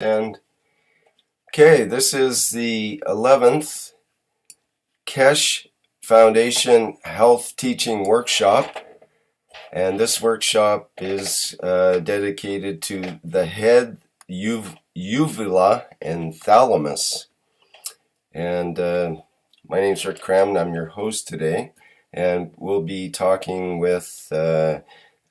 And okay, this is the 11th Keshe Foundation Health Teaching Workshop, and this workshop is dedicated to the head, uvula, and thalamus. And my name is Rick Cram, and I'm your host today, and we'll be talking with Dr.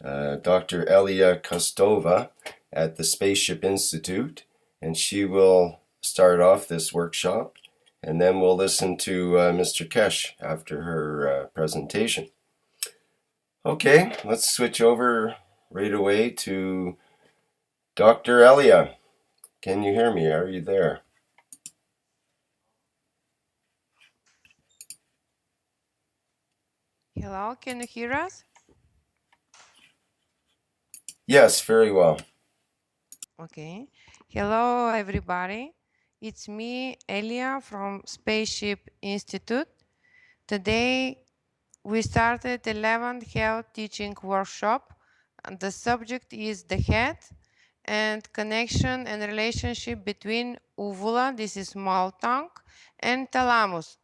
Elia Kostova at the Spaceship Institute, and she will start off this workshop, and then we'll listen to Mr. Keshe after her presentation. Okay, let's switch over right away to Dr. Elia. Can you hear me? Are you there? Hello, can you hear us? Yes, very well. Okay. Hello, everybody. It's me, Elia, from Spaceship Institute. Today, we started 11th Health Teaching Workshop, and the subject is the head and connection and relationship between uvula, this is small tongue, and thalamus.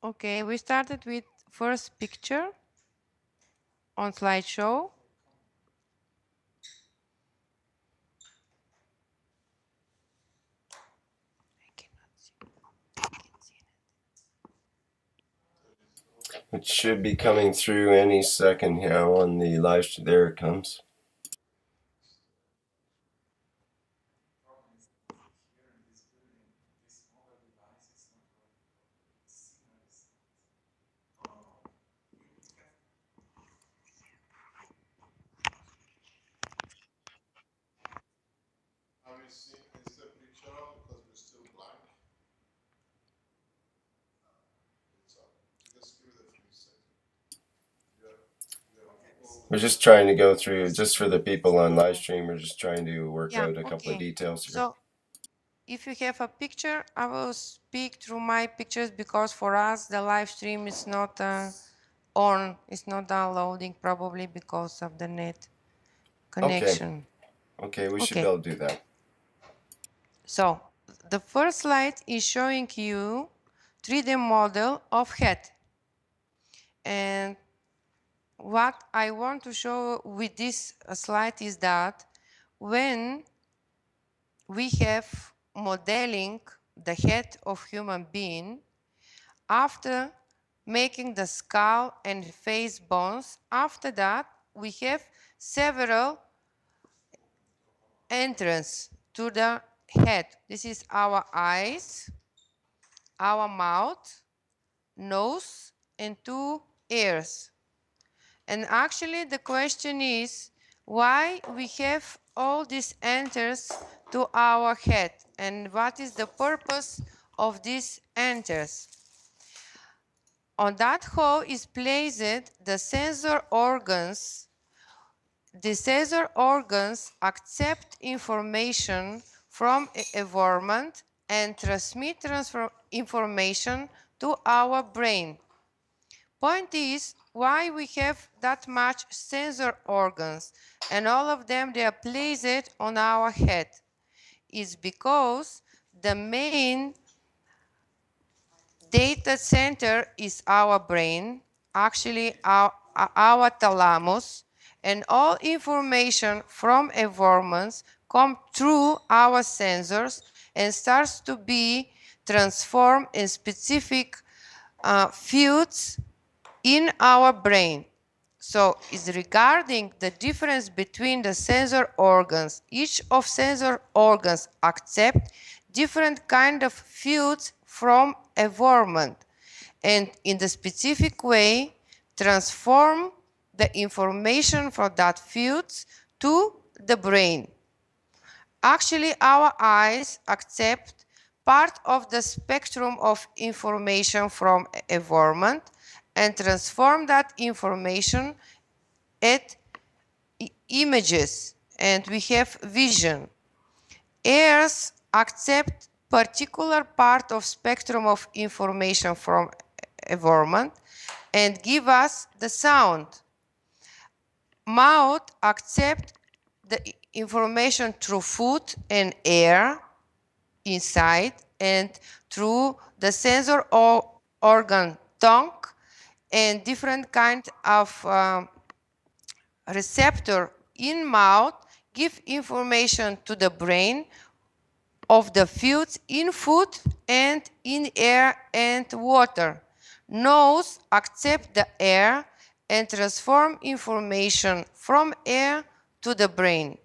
Okay, we started with first picture on slideshow. It should be coming through any second here on the live. There it comes. We're just trying to go through, just for the people on live stream, we're just trying to work out a couple of details here. So if you have a picture, I will speak through my pictures because for us the live stream is not on, it's not downloading probably because of the net connection. Okay, we should be able to do that. So the first slide is showing you 3D model of head. And what I want to show with this slide is that when we have modeling the head of human being, after making the skull and face bones, after that we have several entrances to the head. This is our eyes, our mouth, nose, and 2 ears. And actually the question is why we have all these enters to our head and what is the purpose of these enters. On that hole is placed the sensor organs. The sensor organs accept information from a environment and transmit information to our brain. Point is why we have that much sensor organs and all of them they are placed on our head is because the main data center is our brain, actually our thalamus, and all information from environments come through our sensors and starts to be transformed in specific fields in our brain. So it's regarding the difference between the sensor organs. Each of sensor organs accept different kind of fields from environment and in the specific way transform the information from that fields to the brain. Actually, our eyes accept part of the spectrum of information from environment and transform that information at images, and we have vision. Ears accept particular part of spectrum of information from environment and give us the sound. mouth accepts the information through food and air inside, and through the sensor or organ tongue and different kind of receptor in mouth give information to the brain of the fields in food and in air and water. Nose accept the air and transform information from air to the brain.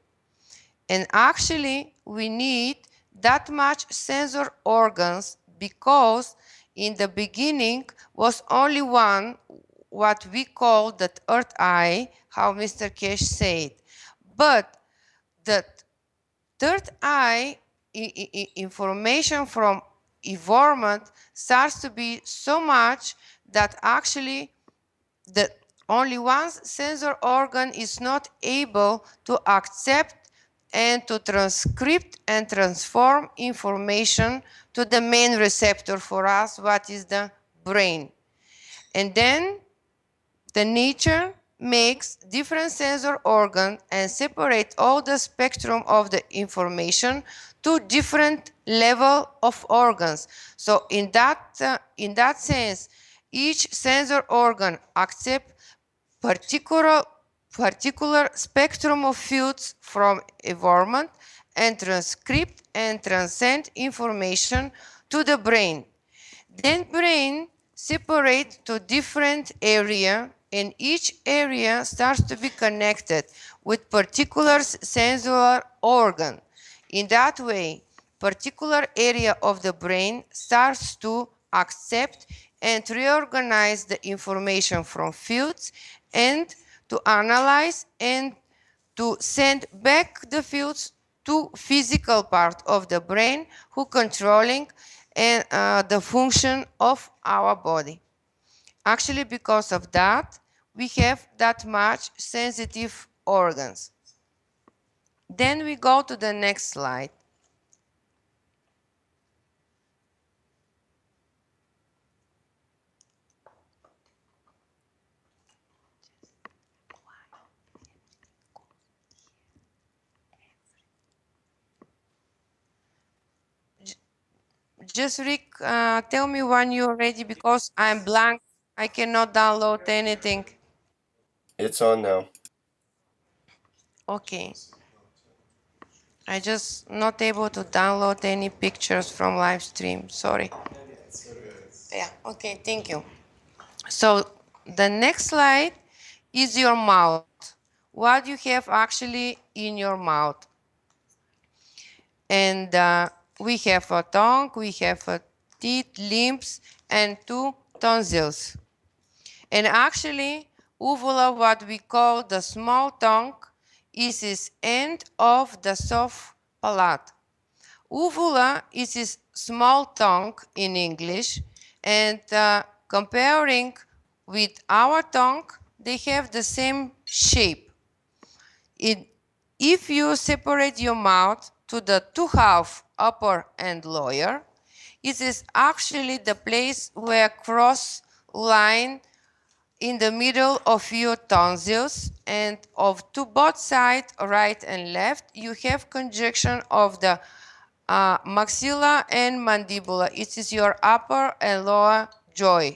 And actually, we need that much sensor organs because in the beginning was only one, what we call the third eye, how Mr. Kesh said. But the third eye information from environment starts to be so much that actually the only one sensor organ is not able to accept and to transcript and transform information to the main receptor for us, what is the brain. And then the nature makes different sensor organs and separate all the spectrum of the information to different level of organs. So in that sense, each sensor organ accepts particular spectrum of fields from environment and transcript and transcend information to the brain. Then brain separate to different area, and each area starts to be connected with particular sensory organ. In that way, particular area of the brain starts to accept and reorganize the information from fields and to analyze and to send back the fields to physical part of the brain who controlling and the function of our body. Actually, because of that, we have that much sensitive organs. Then we go to the next slide. Just Rick, tell me when you're ready because I'm blank. I cannot download anything. It's on now. Okay. I just not able to download any pictures from live stream. Sorry. Yeah, okay, thank you. So the next slide is your mouth. What you have actually in your mouth. And we have a tongue, we have a teeth, limbs, and 2 tonsils. And actually, uvula, what we call the small tongue, is this end of the soft palate. Uvula is this small tongue in English, and comparing with our tongue, they have the same shape. If you separate your mouth to the two halves, upper and lower, it is actually the place where cross line in the middle of your tonsils, and of to both sides, right and left, you have conjunction of the maxilla and mandibula. It is your upper and lower jaw.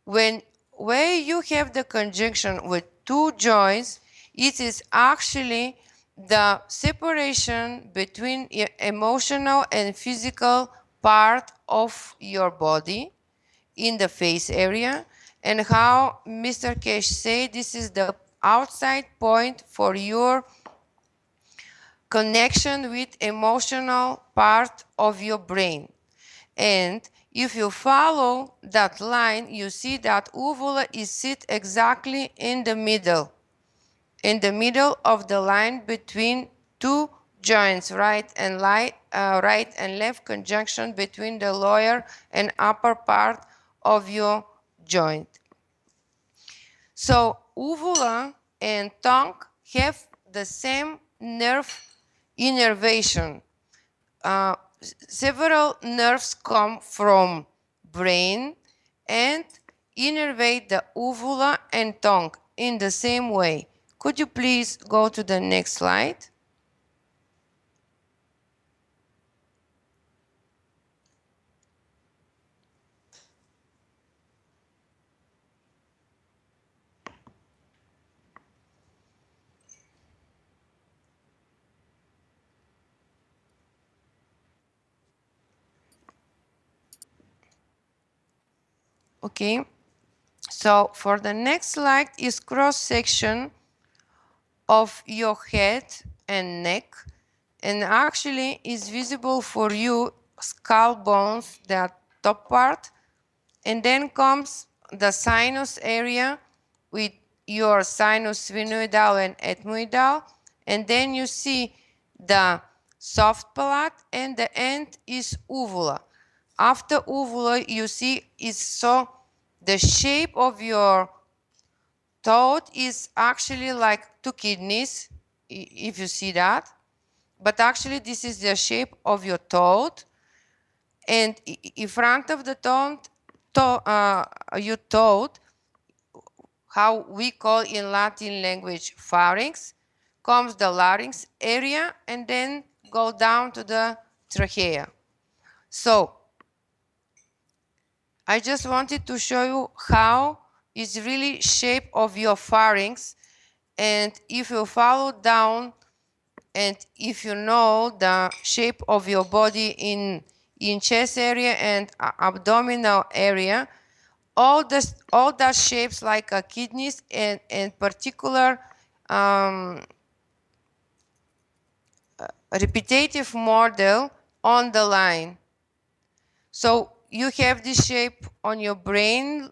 Where you have the conjunction with two joints, it is actually the separation between emotional and physical part of your body in the face area. And how Mr. Kesh said, this is the outside point for your connection with emotional part of your brain. And if you follow that line, you see that uvula is sit exactly in the middle of the line between two joints, right and left conjunction between the lower and upper part of your joint. So uvula and tongue have the same nerve innervation. Several nerves come from brain and innervate the uvula and tongue. in the same way. Could you please go to the next slide? Okay, so for the next slide is cross section of your head and neck, and actually is visible for you skull bones, the top part, and then comes the sinus area with your sinus sphenoidal and ethmoidal, and then you see the soft palate, and the end is uvula. After uvula, you see is so the shape of your throat is actually like two kidneys, if you see that. But actually, this is the shape of your throat, and in front of the throat, your throat, how we call in Latin language pharynx, comes the larynx area, and then go down to the trachea. So I just wanted to show you how is really shape of your pharynx, and if you follow down, and if you know the shape of your body in chest area and abdominal area, all that shapes like kidneys and particular repetitive model on the line. So you have this shape on your brain,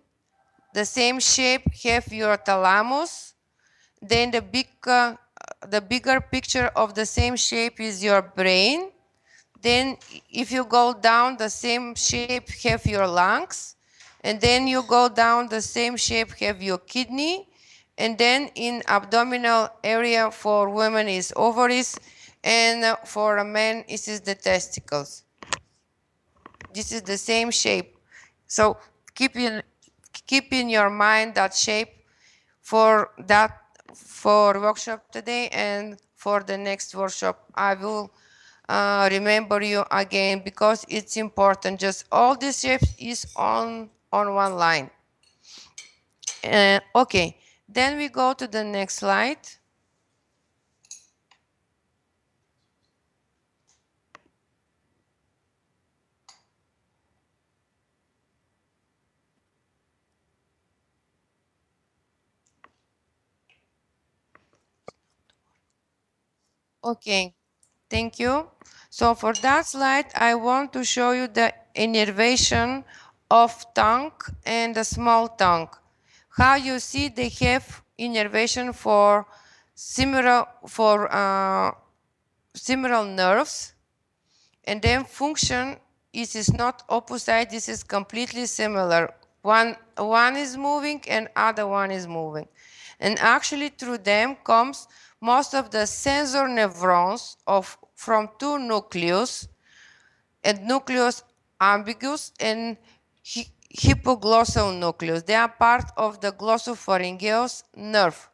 the same shape have your thalamus, then the bigger picture of the same shape is your brain. Then if you go down, the same shape have your lungs, and then you go down, the same shape have your kidney, and then in abdominal area for women is ovaries, and for a man it is the testicles. This is the same shape. So keep in your mind that shape for workshop today, and for the next workshop I will remember you again, because it's important. Just all the shapes is on one line. Okay, then we go to the next slide. Okay, thank you. So for that slide, I want to show you the innervation of tongue and the small tongue. How you see they have innervation for similar nerves, and then function is not opposite. This is completely similar. One is moving and other one is moving, and actually through them comes most of the sensor neurons from two nucleus, and nucleus ambiguous and hypoglossal nucleus. They are part of the glossopharyngeus nerve.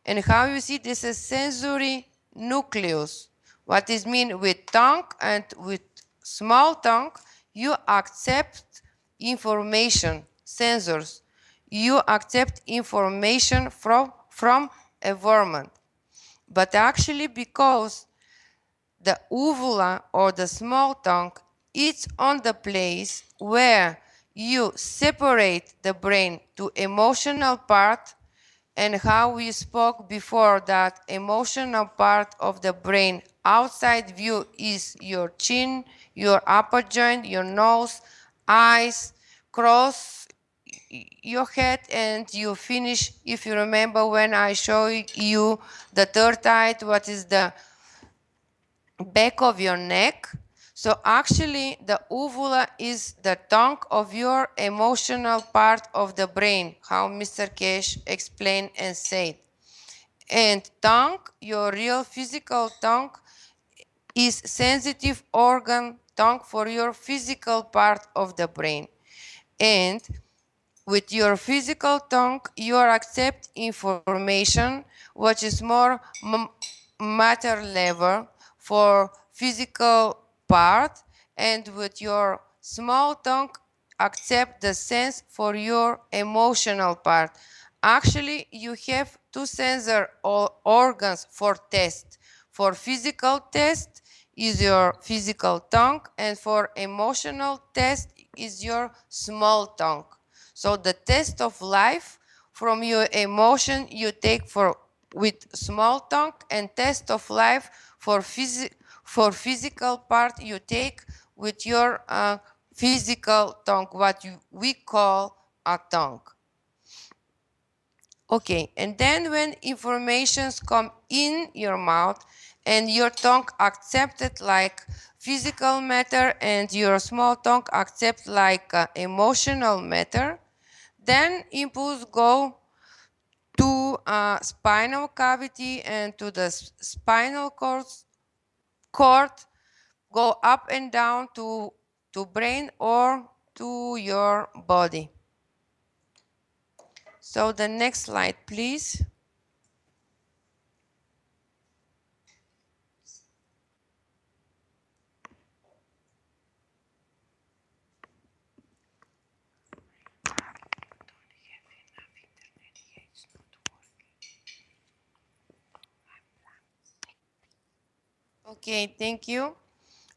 And how you see this is sensory nucleus. What is mean with tongue and with small tongue, you accept information, sensors. You accept information from environment. But actually, because the uvula or the small tongue, it's on the place where you separate the brain to emotional part, and how we spoke before that emotional part of the brain outside view is your chin, your upper joint, your nose, eyes, cross your head, and you finish, if you remember when I show you the third eye, what is the back of your neck. So actually the uvula is the tongue of your emotional part of the brain, how Mr. Cash explained and said. And tongue, your real physical tongue, is sensitive organ tongue for your physical part of the brain. And With your physical tongue, you accept information which is more matter level for physical part, and with your small tongue accept the sense for your emotional part. Actually, you have two sensor organs for test. For physical test is your physical tongue, and for emotional test is your small tongue. So the test of life from your emotion you take for with small tongue, and test of life for physical part you take with your physical tongue, what we call a tongue. Okay, and then when informations come in your mouth and your tongue accept it like physical matter and your small tongue accept like emotional matter, then impulse go to spinal cavity and to the spinal cord, go up and down to brain or to your body. So the next slide, please. Okay, thank you.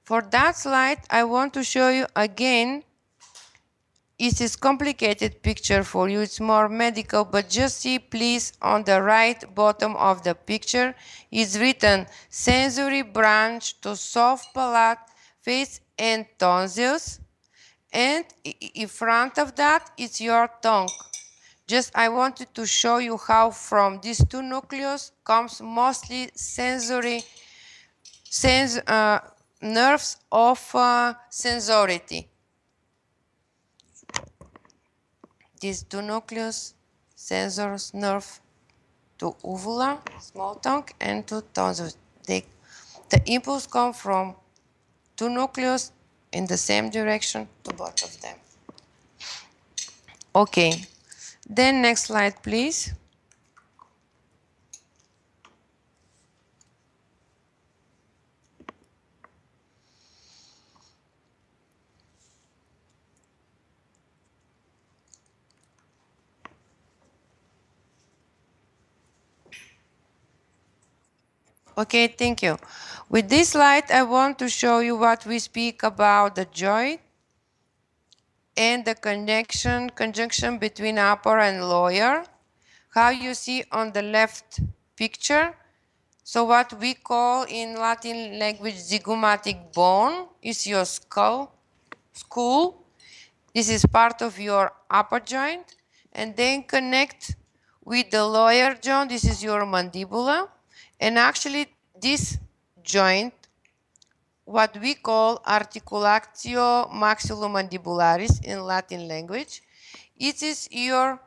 For that slide, I want to show you again. It is complicated picture for you. It's more medical, but just see, please, on the right bottom of the picture is written sensory branch to soft palate, face, and tonsils. And in front of that, it's your tongue. Just I wanted to show you how from these two nucleus comes mostly sensory nerves of sensority. These two nucleus, sensors, nerve to uvula, small tongue, and to tonsils. The impulse come from two nucleus in the same direction to both of them. Okay, then next slide, please. Okay, thank you. With this slide, I want to show you what we speak about the joint and the conjunction between upper and lower. How you see on the left picture. So what we call in Latin language zygomatic bone is your skull. This is part of your upper joint, and then connect with the lower joint. This is your mandibula, and actually this joint, what we call articulatio maxillomandibularis in Latin language, it is your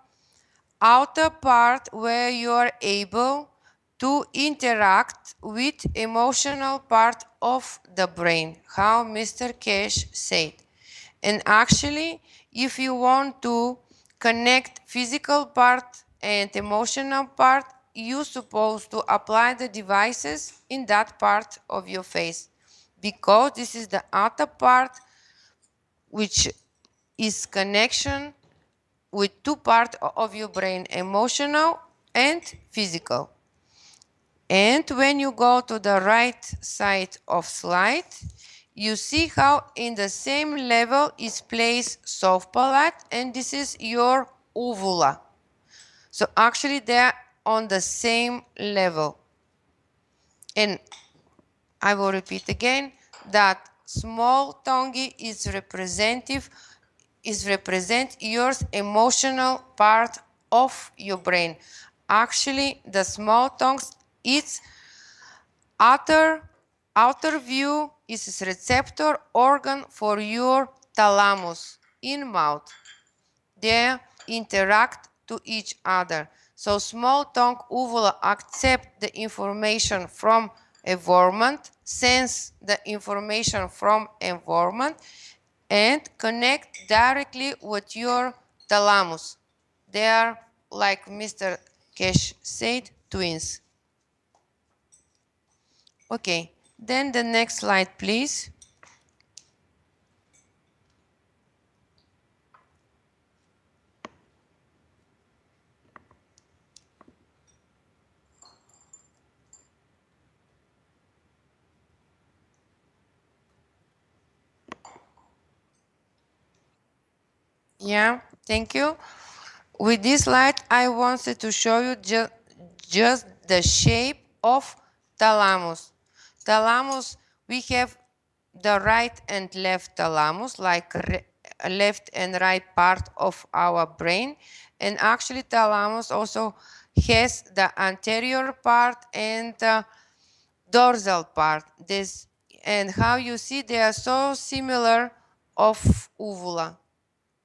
outer part where you are able to interact with emotional part of the brain, how Mr. Cash said. And actually, if you want to connect physical part and emotional part, you're supposed to apply the devices in that part of your face, because this is the outer part which is connection with two parts of your brain, emotional and physical. And when you go to the right side of slide, you see how in the same level is placed soft palate, and this is your uvula. So actually they're on the same level. And I will repeat again that small tongue is represent your emotional part of your brain. Actually, the small tongue, its outer view is receptor organ for your thalamus in mouth. They interact to each other. So small tongue uvula accept the information from environment, sense the information from environment, and connect directly with your thalamus. They are, like Mr. Kesh said, twins. Okay, then the next slide, please. Yeah, thank you. With this slide, I wanted to show you just the shape of thalamus. Thalamus, we have the right and left thalamus, like left and right part of our brain. And actually, thalamus also has the anterior part and the dorsal part. This, and how you see they are so similar of uvula,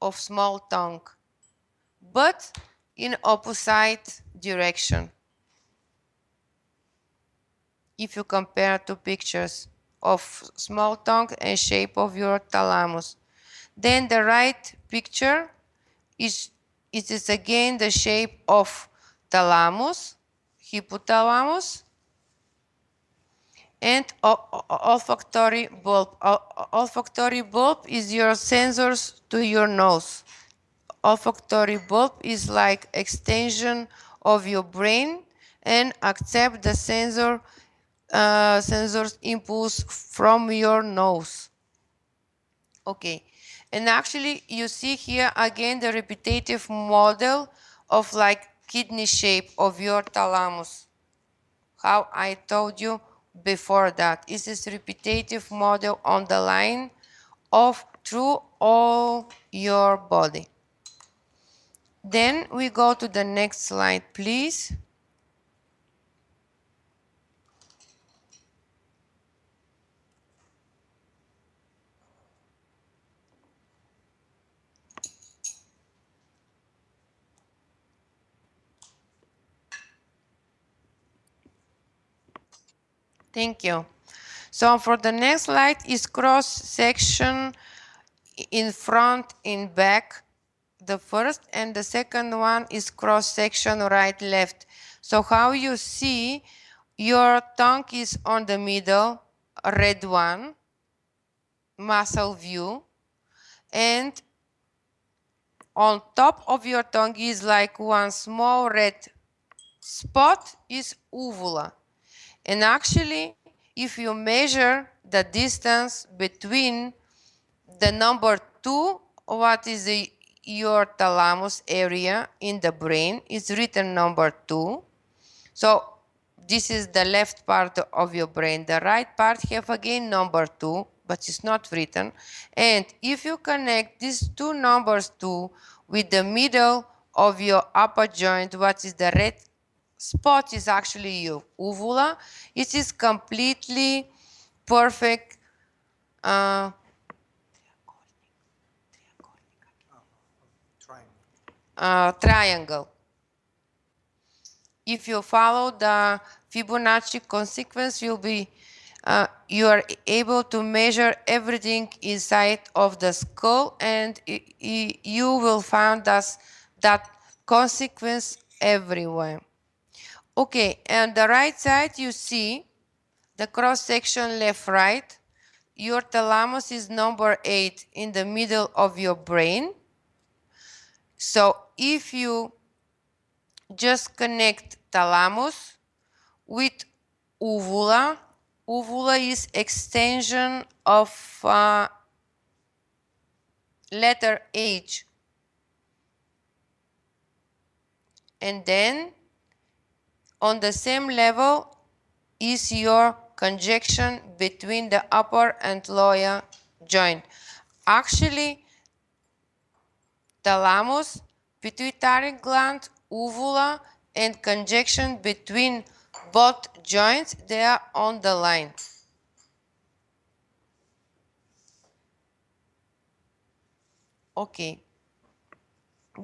of small tongue, but in opposite direction. If you compare two pictures of small tongue and shape of your thalamus, then the right picture is it is again the shape of thalamus, hypothalamus, and olfactory bulb. Olfactory bulb is your sensors to your nose. Olfactory bulb is like extension of your brain and accept the sensor's impulse from your nose. Okay, and actually you see here again the repetitive model of like kidney shape of your thalamus. How I told you before that. This is repetitive model on the line of through all your body. Then we go to the next slide, please. Thank you. So for the next slide is cross section in front, in back. The first and the second one is cross section right, left. So how you see your tongue is on the middle, red one, muscle view, and on top of your tongue is like one small red spot is uvula. And actually, if you measure the distance between the number 2, what is your thalamus area in the brain, is written number 2. So this is the left part of your brain. The right part have again number 2, but it's not written. And if you connect these two numbers 2 with the middle of your upper joint, what is the red spot is actually your uvula. It is completely perfect triangle. If you follow the Fibonacci consequence, you are able to measure everything inside of the skull, and you will find that consequence everywhere. Okay, and the right side you see the cross section left right. Your thalamus is number 8 in the middle of your brain. So if you just connect thalamus with uvula, uvula is extension of letter H. And then on the same level is your conjunction between the upper and lower joint. Actually, thalamus, pituitary gland, uvula, and conjunction between both joints, they are on the line. Okay.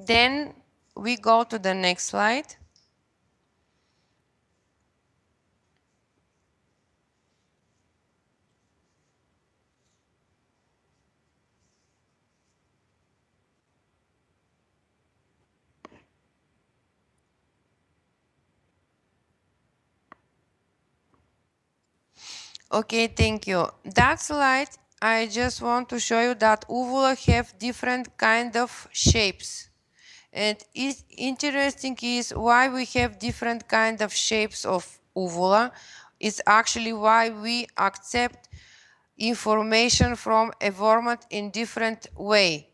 Then we go to the next slide. Okay, thank you. That slide, I just want to show you that uvula have different kind of shapes. And it's interesting is why we have different kind of shapes of uvula. It's actually why we accept information from environment in different way.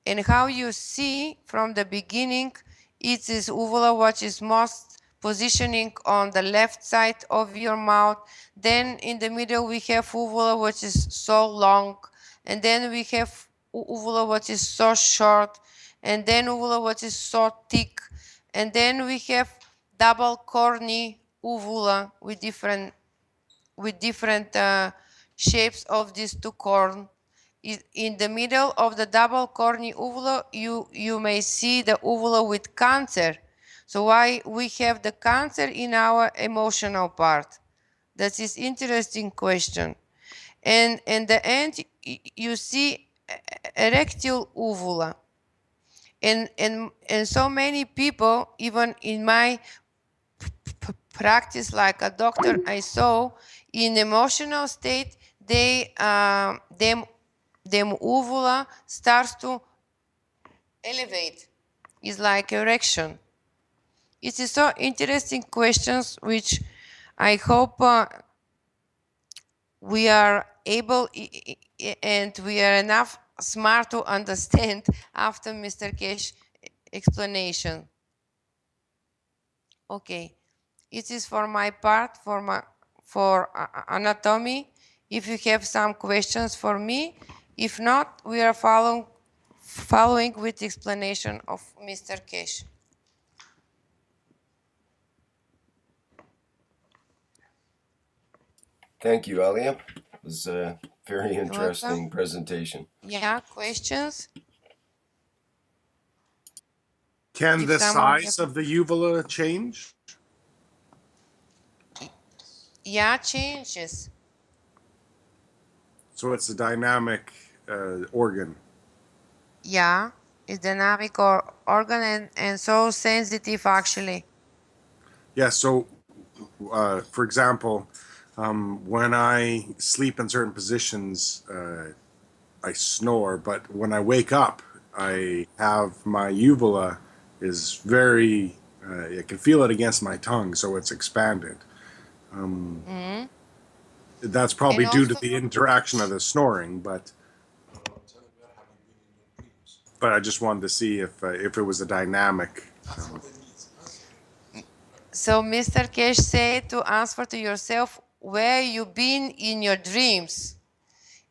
And how you see from the beginning, it is uvula which is most positioning on the left side of your mouth. Then in the middle we have uvula which is so long, and then we have uvula which is so short, and then uvula which is so thick, and then we have double corny uvula with different shapes of these two corn. In the middle of the double corny uvula, you may see the uvula with cancer. So why we have the cancer in our emotional part? That is interesting question. And in the end, you see erectile uvula. And so many people, even in my practice like a doctor, I saw in emotional state, them uvula starts to elevate. It's like erection. It is so interesting questions which I hope we are able and we are enough smart to understand after Mr. Kesh explanation. Okay, it is for my part for anatomy. If you have some questions for me, if not, we are following with the explanation of Mr. Kesh. Thank you, Alia. It was a very You're interesting welcome. presentation. Yeah, questions? Can If the someone size have, of the uvula change? yeah, changes. So it's a dynamic organ. Yeah, it's dynamic organ and so sensitive actually. Yeah, so for example, when I sleep in certain positions, I snore, but when I wake up, I have my uvula is very, I can feel it against my tongue, so it's expanded. That's probably And due to also, the interaction of the snoring, but I just wanted to see if it was a dynamic. so Mr. Kesh said to answer to yourself where you been in your dreams.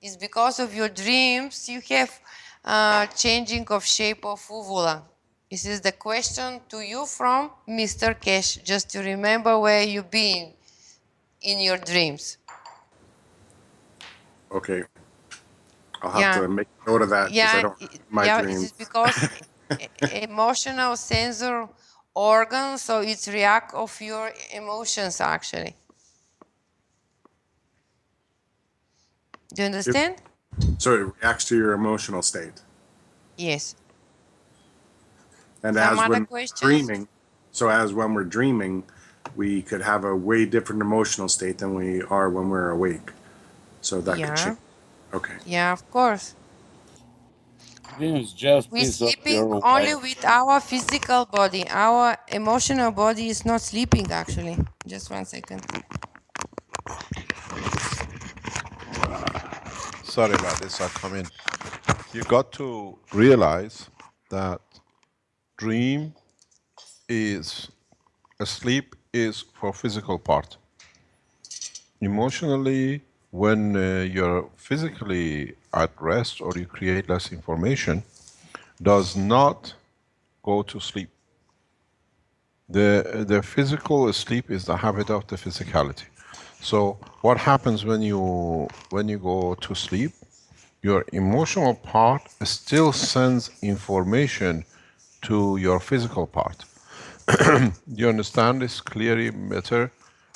It's because of your dreams you have changing of shape of uvula. This is the question to you from Mr. Kesh, just to remember where you been in your dreams. Okay, I'll have Yeah, to make note of that because I yeah, don't my yeah. It is dreams. because emotional sensor organ, so it's react of your emotions actually. Do you understand? So it reacts to your emotional state. Yes. And Some as other when we're questions? dreaming, when we're dreaming, we could have a way different emotional state than we are when we're awake. So that could Yeah, change. Okay. yeah, of course. Dreams just We're piece of sleeping your only wife. with our physical body. Our emotional body is not sleeping actually. Just 1 second. Sorry about this, I'll come in. You got to realize that dream is, sleep is for physical part. Emotionally, when you're physically at rest or you create less information, does not go to sleep. The physical sleep is the habit of the physicality. So what happens when you go to sleep? Your emotional part still sends information to your physical part. Do you understand this clearly better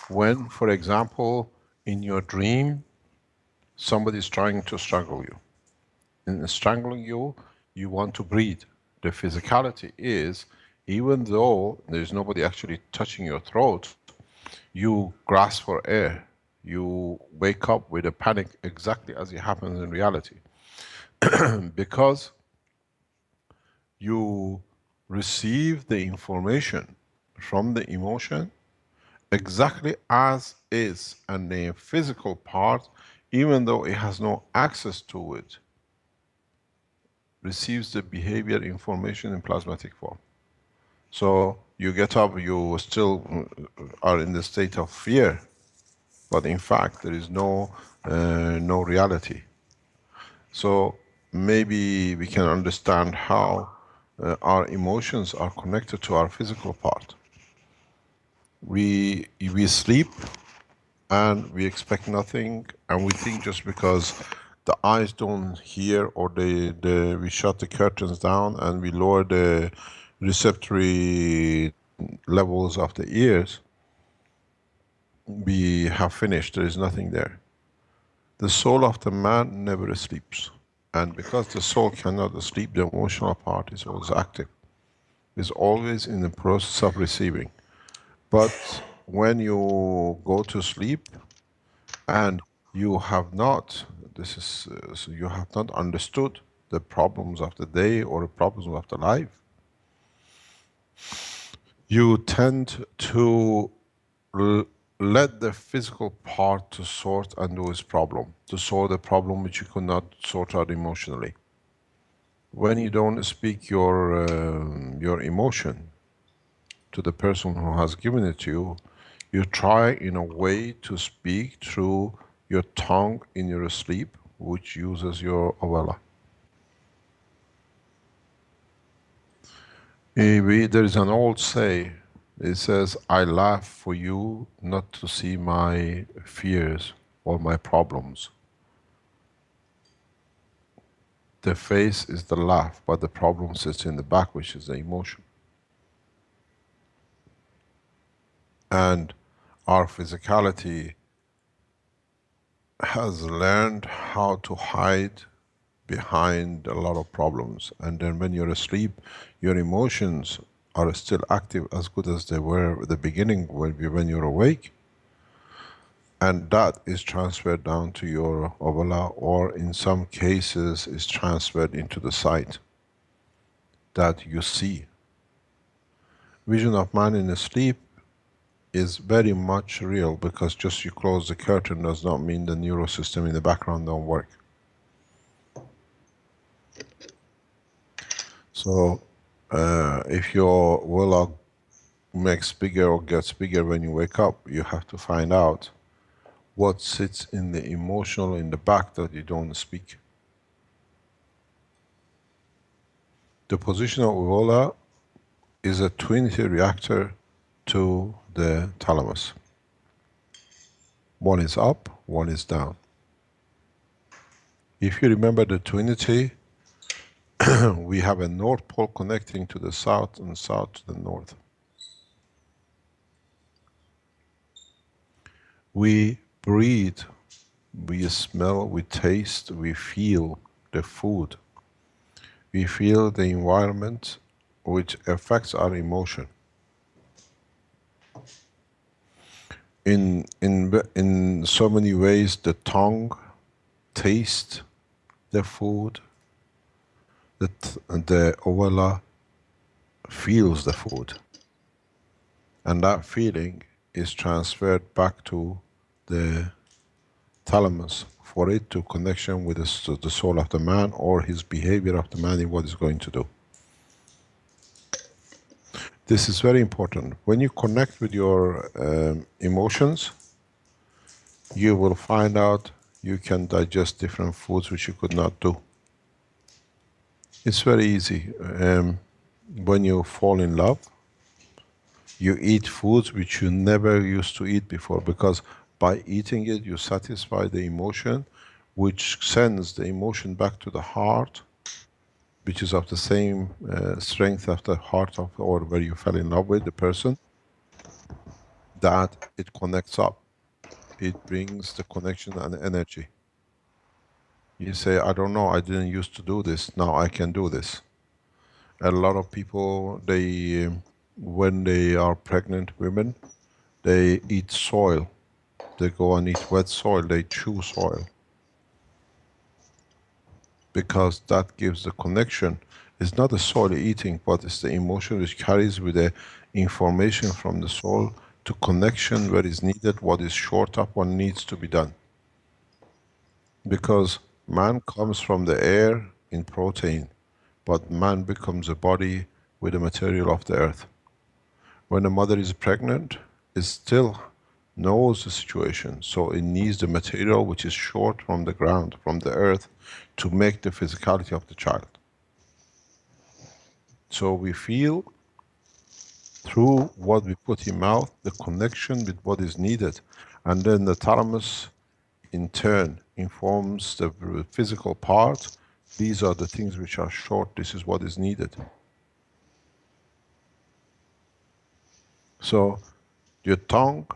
when, for example, in your dream, somebody is trying to strangle you? In strangling you, you want to breathe. The physicality is, even though there's nobody actually touching your throat, you grasp for air. you wake up with a panic exactly as it happens in reality. Because you receive the information from the emotion exactly as is, and the physical part, even though it has no access to it, receives the behavior information in plasmatic form. So you get up, you still are in the state of fear, but in fact there is no reality. So maybe we can understand how our emotions are connected to our physical part. We sleep and we expect nothing, and we think just because the eyes don't hear, or we shut the curtains down and we lower the receptory levels of the ears, we have finished, there is nothing there. The soul of the man never sleeps. And because the soul cannot sleep, the emotional part is always active. It's always in the process of receiving. But when you go to sleep and you have not, so you have not understood the problems of the day or the problems of the life, you tend to let the physical part to sort and do its problem, to solve the problem which you could not sort out emotionally. When you don't speak your emotion to the person who has given it to you, you try in a way to speak through your tongue in your sleep, which uses your ovella. There is an old say, it says, I laugh for you not to see my fears or my problems. The face is the laugh, but the problem sits in the back, which is the emotion. And our physicality has learned how to hide behind a lot of problems. And then when you're asleep, your emotions are still active as good as they were at the beginning when you're awake. And that is transferred down to your ovella, or in some cases is transferred into the sight that you see. Vision of man in sleep is very much real, because just you close the curtain does not mean the neural system in the background don't work. So if your ovella makes bigger or gets bigger when you wake up, you have to find out what sits in the emotional in the back that you don't speak. The position of ovella is a twinity reactor to the thalamus. One is up, one is down. If you remember the twinity, we have a north pole connecting to the south and south to the north. We breathe, we smell, we taste, we feel the food. We feel the environment which affects our emotion. In so many ways, the tongue tastes the food, the ovella feels the food, and that feeling is transferred back to the thalamus for it to connection with the soul of the man, or his behavior of the man in what he's going to do. This is very important. When you connect with your emotions, you will find out you can digest different foods which you could not do. It's very easy. When you fall in love, you eat foods which you never used to eat before, because by eating it you satisfy the emotion, which sends the emotion back to the heart, which is of the same strength of the heart of, or where you fell in love with the person, that it connects up. It brings the connection and energy. You say, I don't know, I didn't used to do this, now I can do this. A lot of people, when they are pregnant women, they eat soil they go and eat wet soil, they chew soil. Because that gives the connection. It's not the soil eating, but it's the emotion which carries with the information from the soul to connection where is needed, what is short of, what needs to be done. Because man comes from the air in protein, but man becomes a body with the material of the earth. When a mother is pregnant, it still knows the situation, so it needs the material which is short from the ground, from the earth, to make the physicality of the child. So we feel through what we put in mouth, the connection with what is needed, and then the thalamus in turn informs the physical part. These are the things which are short, this is what is needed. So your tongue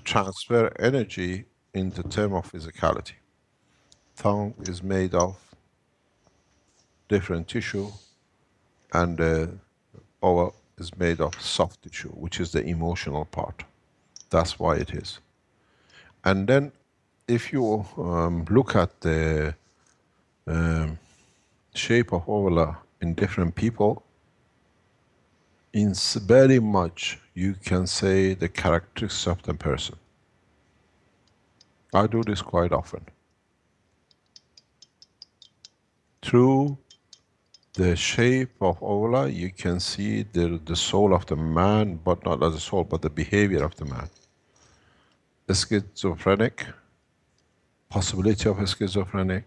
transfer energy in the term of physicality. Tongue is made of different tissue, and the oval is made of soft tissue, which is the emotional part. That's why it is. And then if you look at the shape of ovula in different people, in very much you can say the characteristics of the person. I do this quite often. Through the shape of ovula, you can see the soul of the man, but not as a soul, but the behavior of the man. Schizophrenic, possibility of a schizophrenic,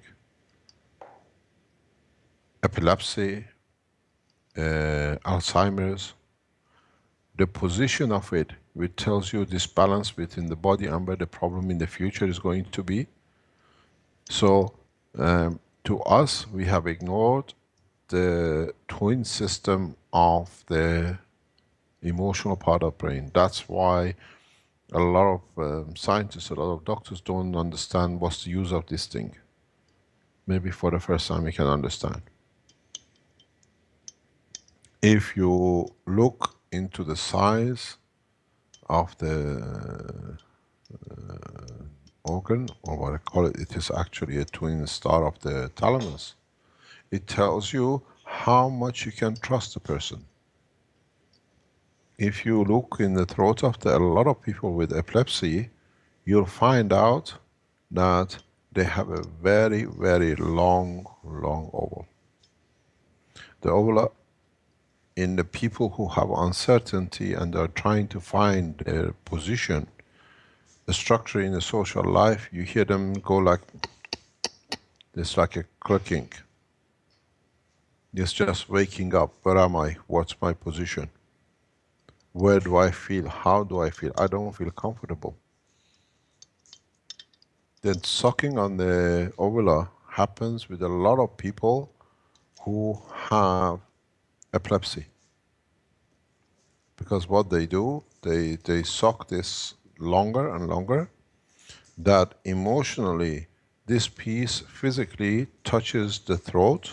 epilepsy, Alzheimer's. The position of it, which tells you this balance between the body and where the problem in the future is going to be. So, to us, we have ignored the twin system of the emotional part of brain. That's why a lot of scientists, a lot of doctors don't understand what's the use of this thing. Maybe for the first time we can understand. If you look into the size of the organ, or what I call it, it is actually a twin star of the thalamus. It tells you how much you can trust a person. If you look in the throat of a lot of people with epilepsy, you'll find out that they have a very, very long oval. The ovula in the people who have uncertainty and are trying to find their position, the structure in the social life, you hear them go like, it's like a clicking. It's just waking up. Where am I? What's my position? Where do I feel? How do I feel? I don't feel comfortable. Then sucking on the ovula happens with a lot of people who have epilepsy. Because what they do, they suck this longer and longer, that emotionally this piece physically touches the throat,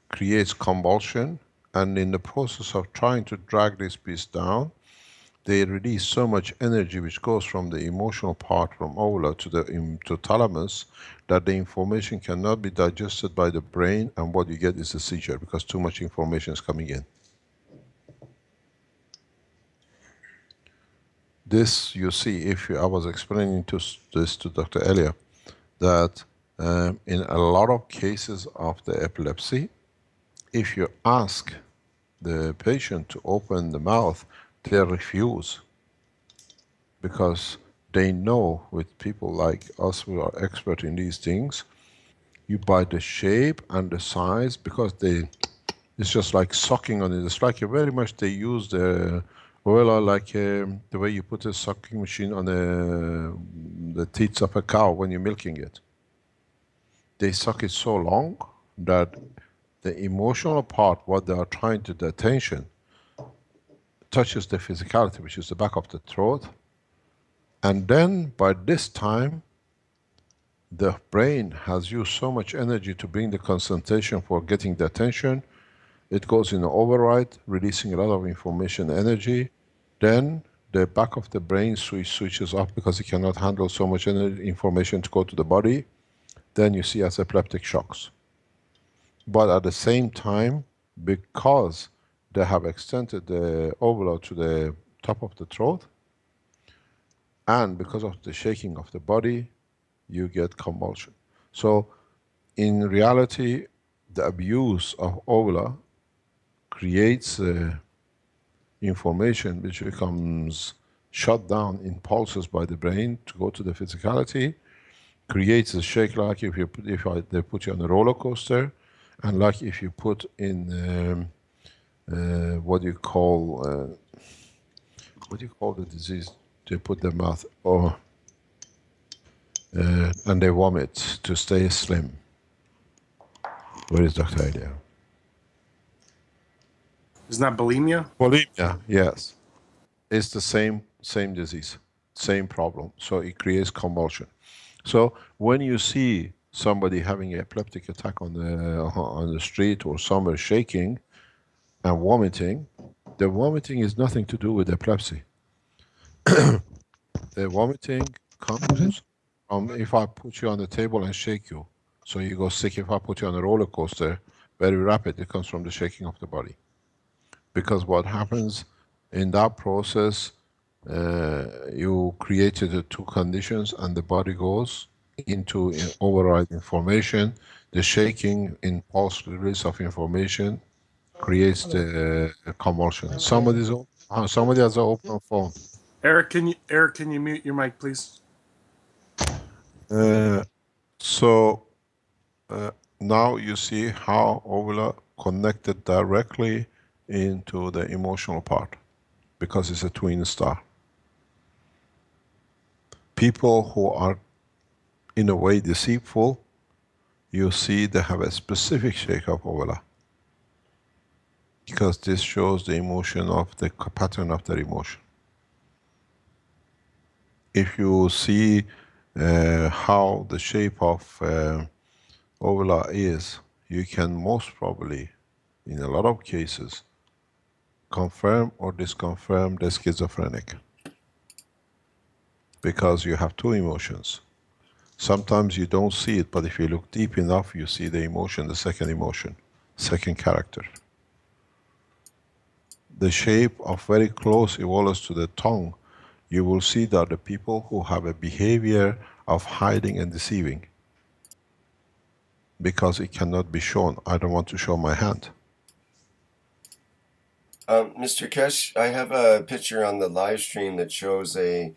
creates convulsion, and in the process of trying to drag this piece down, they release so much energy which goes from the emotional part from ovula to thalamus, that the information cannot be digested by the brain, and what you get is a seizure because too much information is coming in. This you see, I was explaining this to Dr. Elia, that in a lot of cases of the epilepsy, if you ask the patient to open the mouth, they refuse, because they know, with people like us who are expert in these things, you by the shape and the size, because it's just like sucking on it. It's like very much they use the ovula like the way you put a sucking machine on the teats of a cow when you're milking it. They suck it so long that the emotional part, what they are trying to the attention, touches the physicality, which is the back of the throat. And then by this time, the brain has used so much energy to bring the concentration for getting the attention. It goes in override, releasing a lot of information energy. Then the back of the brain switches off because it cannot handle so much information to go to the body, then you see as epileptic shocks. But at the same time, because they have extended the uvula to the top of the throat, and because of the shaking of the body, you get convulsion. So in reality, the abuse of uvula creates information which becomes shut down in pulses by the brain to go to the physicality, creates a shake like if they put you on a roller coaster, and like if you put in what do you call the disease? They put their mouth and they vomit to stay slim. Where is Dr. Elia? Isn't that bulimia? Bulimia, yes. It's the same disease, same problem. So it creates convulsion. So when you see somebody having an epileptic attack on the street or somewhere shaking and vomiting, the vomiting is nothing to do with epilepsy. The vomiting comes from if I put you on the table and shake you, so you go sick. If I put you on a roller coaster, very rapid, it comes from the shaking of the body. Because what happens in that process, you created the two conditions and the body goes into override information. The shaking in pulse release of information creates the convulsion. Somebody has an open phone. Eric, can you mute your mic, please? Now you see how uvula connected directly into the emotional part, because it's a twin star. People who are in a way deceitful, you see they have a specific shake of uvula, because this shows the emotion of the pattern of their emotion. If you see how the shape of uvula is, you can most probably, in a lot of cases, confirm or disconfirm the schizophrenic. Because you have two emotions. Sometimes you don't see it, but if you look deep enough, you see the emotion, the second emotion, second character. The shape of very close evolves to the tongue, you will see that the people who have a behavior of hiding and deceiving. Because it cannot be shown. I don't want to show my hand. Mr. Keshe, I have a picture on the live stream that shows a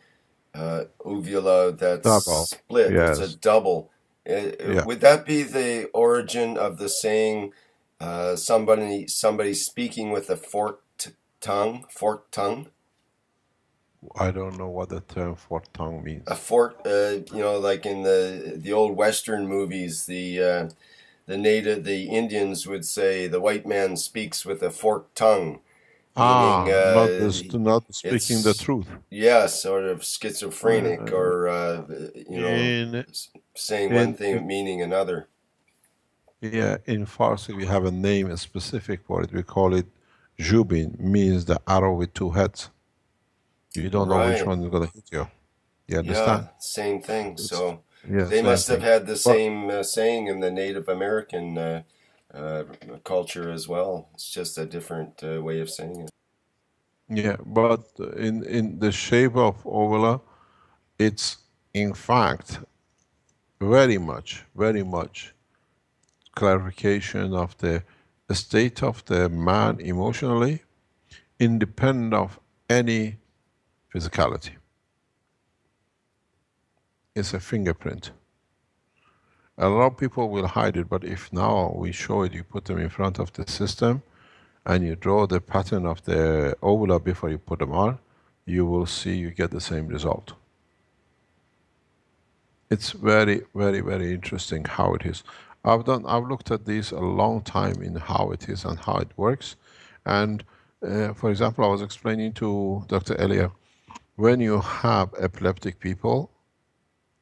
uvula that's double. Split. Yes. It's a double. Yeah. Would that be the origin of the saying, somebody speaking with a forked tongue? I don't know what the term forked tongue means. A fork, like in the old Western movies, the Indians would say the white man speaks with a forked tongue. Meaning, not speaking the truth. Yeah, sort of schizophrenic, or saying one thing meaning another. Yeah, in Farsi we have a name, a specific for it. We call it Jubin, means the arrow with two heads. You don't know which one is going to hit you. You understand? Yeah, same thing. So they must have had the same saying in the Native American culture as well. It's just a different way of saying it. Yeah, but in the shape of uvula, it's in fact very much clarification of the state of the man emotionally, independent of any physicality. It's a fingerprint. A lot of people will hide it, but if now we show it, you put them in front of the system and you draw the pattern of the uvula before you put them on, you will see you get the same result. It's very interesting how it is. I've looked at this a long time in how it is and how it works. And for example, I was explaining to Dr. Elia, when you have epileptic people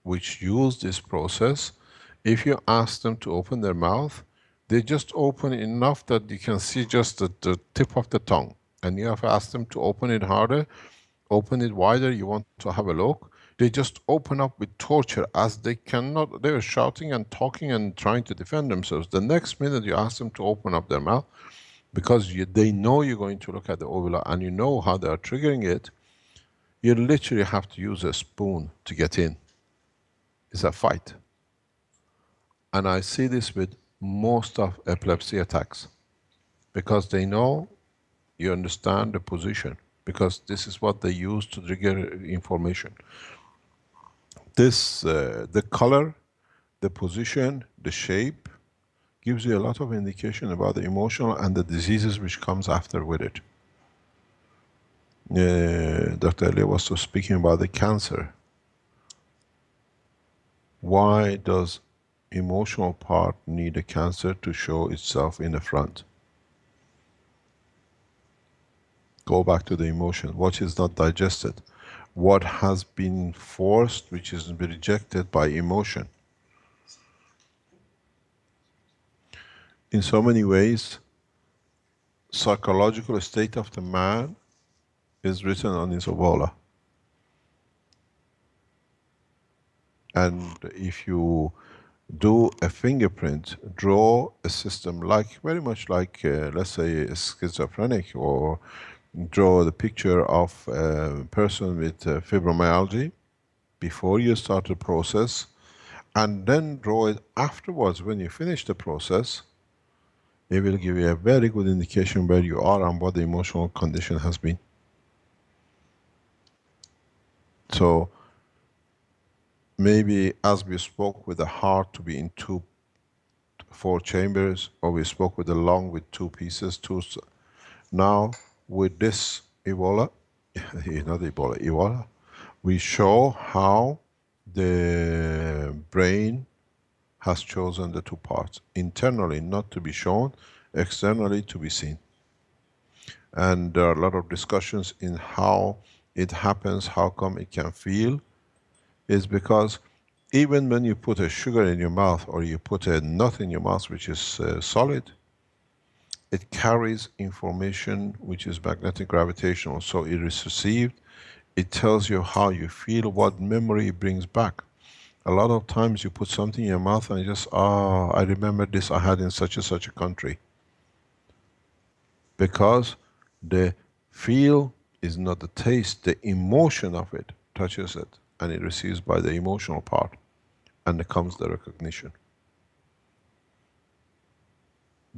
which use this process, if you ask them to open their mouth, they just open enough that you can see just the tip of the tongue. And you have asked them to open it harder, open it wider, you want to have a look. They just open up with torture as they cannot, they're shouting and talking and trying to defend themselves. The next minute you ask them to open up their mouth, because they know you're going to look at the uvula and you know how they are triggering it, you literally have to use a spoon to get in. It's a fight. And I see this with most of epilepsy attacks, because they know you understand the position, because this is what they use to trigger information. This, the color, the position, the shape, gives you a lot of indication about the emotional and the diseases which comes after with it. Dr. Elia was speaking about the cancer. Why does emotional part need a cancer to show itself in the front? Go back to the emotion. What is not digested? What has been forced, which is rejected by emotion? In so many ways, psychological state of the man is written on his uvula. And if you do a fingerprint, draw a system like, very much like, let's say, a schizophrenic, or draw the picture of a person with fibromyalgia before you start the process, and then draw it afterwards when you finish the process, it will give you a very good indication where you are and what the emotional condition has been. So, maybe as we spoke with the heart to be in 4 chambers, or we spoke with the lung with 2 pieces, now with this Ebola, not Ebola, Ebola, we show how the brain has chosen the 2 parts. Internally not to be shown, externally to be seen. And there are a lot of discussions in how it happens, how come it can feel, is because even when you put a sugar in your mouth, or you put a nut in your mouth which is solid, it carries information which is magnetic gravitational. So it is received, it tells you how you feel, what memory it brings back. A lot of times you put something in your mouth and you just, I remember this I had in such and such a country. Because the feel is not the taste, the emotion of it touches it, and it receives by the emotional part, and it comes the recognition.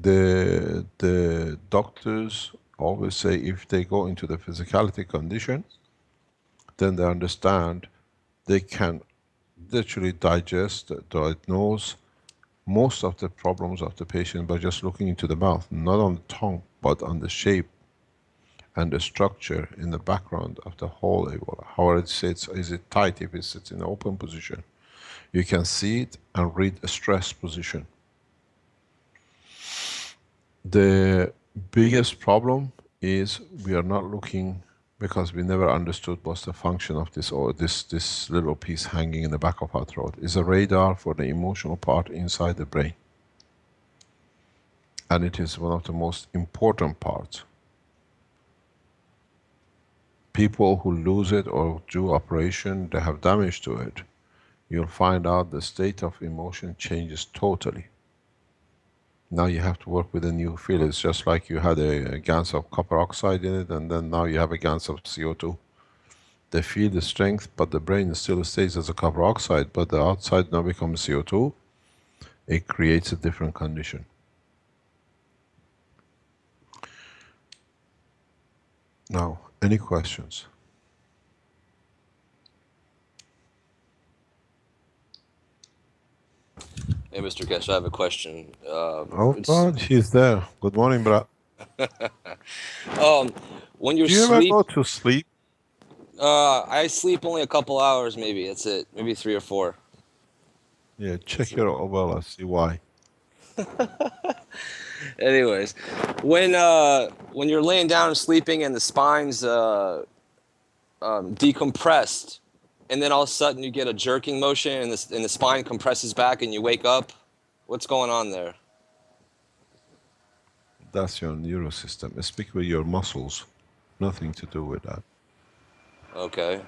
The doctors always say if they go into the physicality condition, then they understand they can literally digest, diagnose most of the problems of the patient by just looking into the mouth, not on the tongue, but on the shape and the structure in the background of the whole Ebola. How it sits, is it tight? If it sits in an open position, you can see it and read a stress position. The biggest problem is we are not looking, because we never understood what's the function of this, or this little piece hanging in the back of our throat. It's a radar for the emotional part inside the brain. And it is one of the most important parts. People who lose it or do operation, they have damage to it, you'll find out the state of emotion changes totally. Now you have to work with a new field. It's just like you had a gans of copper oxide in it, and then now you have a gans of CO2. They feel the strength, but the brain still stays as a copper oxide, but the outside now becomes CO2. It creates a different condition. Now, any questions? Hey, Mr. Keshe, I have a question. Oh God, he's there. Good morning, bro. When you're Do you ever sleep, go to sleep? I sleep only a couple hours, maybe. That's it. Maybe 3 or 4. Yeah, check your ovula, see why. Anyways, when you're laying down and sleeping and the spine's decompressed, and then all of a sudden you get a jerking motion and the spine compresses back and you wake up, what's going on there? That's your neurosystem. Speak with your muscles. Nothing to do with that. Okay.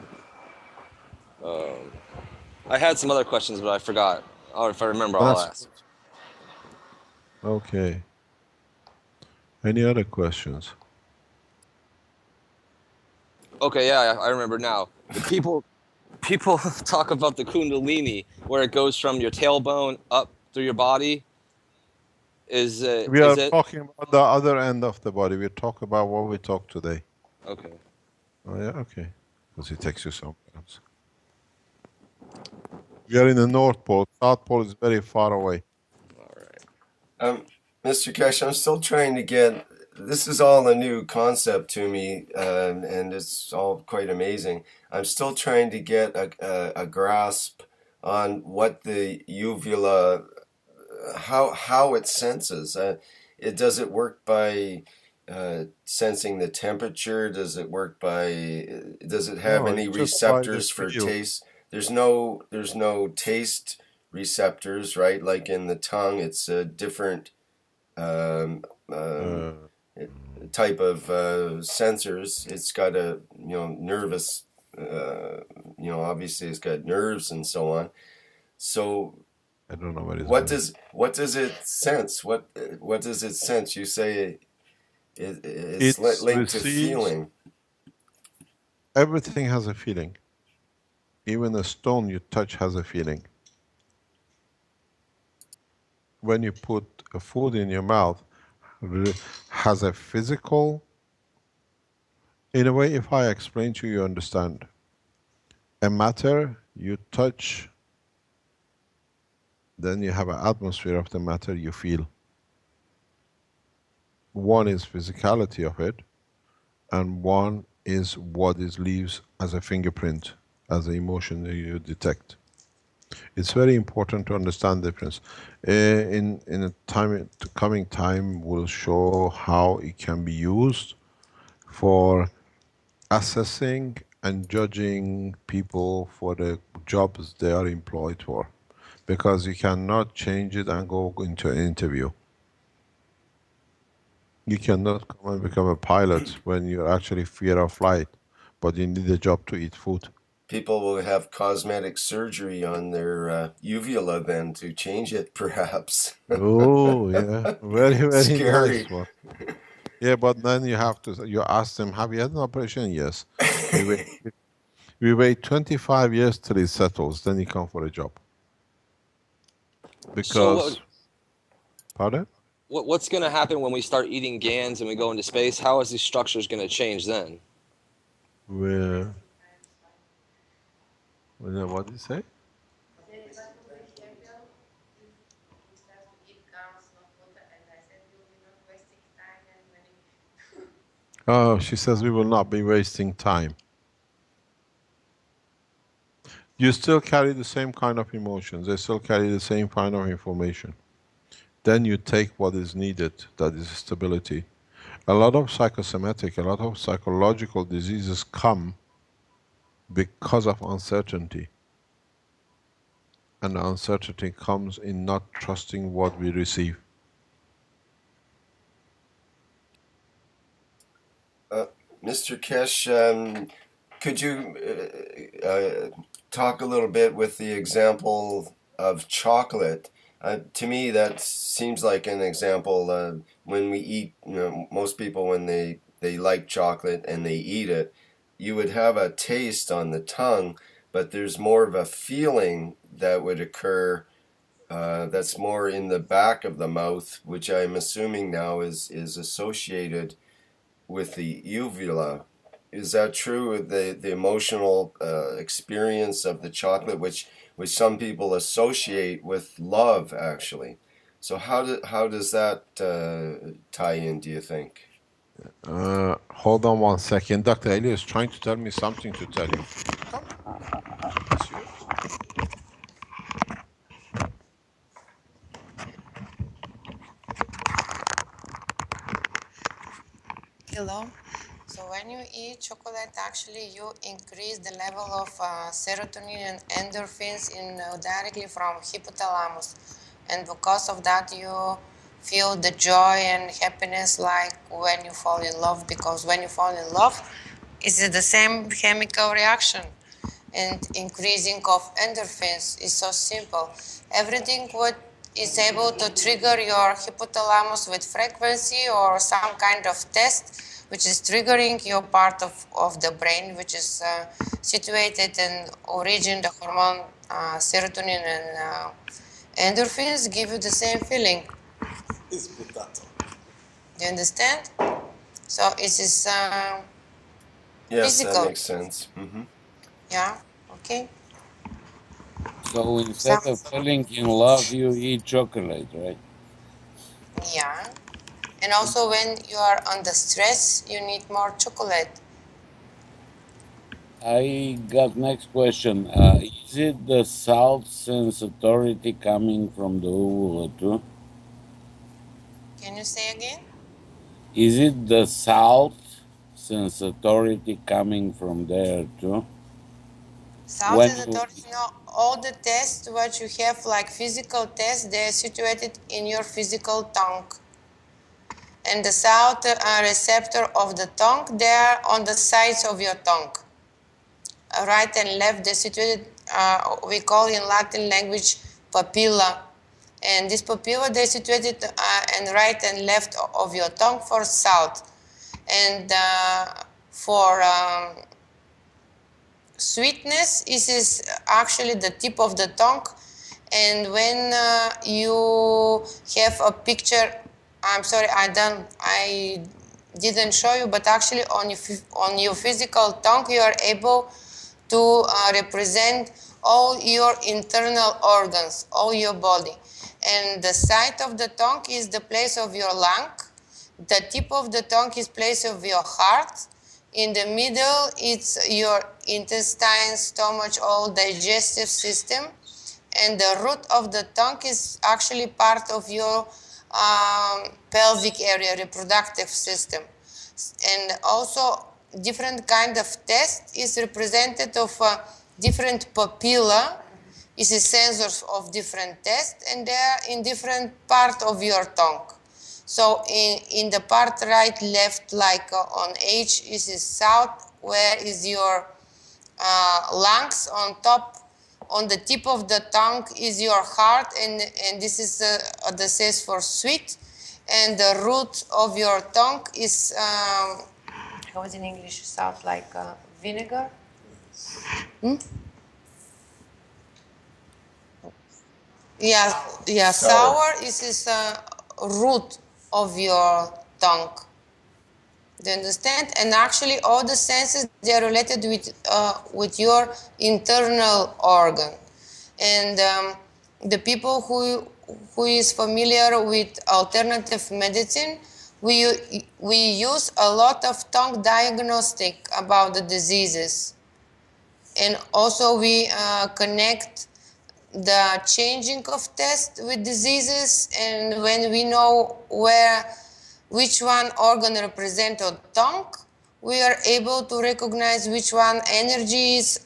I had some other questions, but I forgot. Or if I remember, I'll That's ask. okay. Any other questions? Okay, yeah, I remember now. The people talk about the Kundalini, where it goes from your tailbone up through your body. Is We is are it talking about the other end of the body. We talk about what we talked today. okay? Oh yeah, okay. Because it takes you somewhere else. We are in the North Pole. South Pole is very far away. All right. Mr. Kesh, I'm still trying to get. This is all a new concept to me, and it's all quite amazing. I'm still trying to get a grasp on what the uvula, how it senses. Does it work by sensing the temperature? Does it work by? Does it have No, any it's just by the receptors for feel. taste? There's no taste receptors, right? Like in the tongue, it's a different um, Uh, type of sensors. It's got a nervous, obviously it's got nerves and so on. So I don't know what is what going. does it sense? What does it sense? You say it's It linked to receives. feeling. Everything has a feeling. Even a stone you touch has a feeling. When you put a food in your mouth, has a physical. In a way, if I explain to you, you understand. A matter you touch, then you have an atmosphere of the matter you feel. One is physicality of it, and one is what it leaves as a fingerprint, as an emotion that you detect. It's very important to understand the difference. In a coming time, will show how it can be used for assessing and judging people for the jobs they are employed for, because you cannot change it and go into an interview. You cannot come and become a pilot when you're actually fear of flight, but you need a job to eat food. People will have cosmetic surgery on their uvula then to change it, perhaps. Oh yeah, very very Scary. nice one. Yeah, but then you have to. You ask them, "Have you had an operation?" Yes. We wait. We wait 25 years till it settles. Then you come for a job. So Because, pardon? what's going to happen when we start eating GANs and we go into space? How is these structures going to change then? Where? What did you say? Oh, she says we will not be wasting time. You still carry the same kind of emotions. They still carry the same kind of information. Then you take what is needed, that is stability. A lot of psychosomatic, a lot of psychological diseases come because of uncertainty. And uncertainty comes in not trusting what we receive. Mr. Kesh, could you talk a little bit with the example of chocolate? To me, that seems like an example. When we eat, most people, when they like chocolate and they eat it, you would have a taste on the tongue, but there's more of a feeling that would occur that's more in the back of the mouth, which I'm assuming now is associated with the uvula. Is that true? The emotional experience of the chocolate, which some people associate with love, actually. So how does that tie in? Do you think? Hold on one second. Dr. Eli is trying to tell me something to tell you. Come. It's yours. Hello. So when you eat chocolate, actually you increase the level of serotonin and endorphins directly from hypothalamus, and because of that you feel the joy and happiness like when you fall in love. Because when you fall in love, It's the same chemical reaction. And increasing of endorphins is so simple. Everything what is able to trigger your hypothalamus with frequency or some kind of test, which is triggering your part of the brain, which is situated in origin, the hormone serotonin and endorphins give you the same feeling. Do you understand? So it is Yes, physical. that makes sense. Yeah, okay. So instead of falling in love, you eat chocolate, right? Yeah. And also when you are under stress, you need more chocolate. I got next question. Is it the salt sensitivity coming from the uvula too? Can you say again? Is it the salt sensitivity coming from there too? South When is you, authority, all the tests what you have, like physical tests, they are situated in your physical tongue. And the south receptor of the tongue, they are on the sides of your tongue. Right and left, they're situated, we call in Latin language papilla. And this papilla, they're situated and right and left of your tongue for south. And for sweetness, this is actually the tip of the tongue. And when you have a picture, I'm sorry, I didn't show you, but actually on your physical tongue, you are able to represent all your internal organs, all your body. And the side of the tongue is the place of your lung. The tip of the tongue is place of your heart. In the middle, it's your intestine, stomach, all digestive system. And the root of the tongue is actually part of your pelvic area, reproductive system. And also, different kind of test is represented of different papilla. Is a sensors of different tests, and they are in different part of your tongue. So in the part right, left, like on H is south, where is your lungs, on top, on the tip of the tongue is your heart, and this is the says for sweet, and the root of your tongue is, how is in English, south, like vinegar? Yeah, sour is root of your tongue. Do you understand? And actually, all the senses, they are related with your internal organ. And the people who is familiar with alternative medicine, we use a lot of tongue diagnostic about the diseases. And also we connect the changing of test with diseases, and when we know which one organ represent a tongue, we are able to recognize which one energy is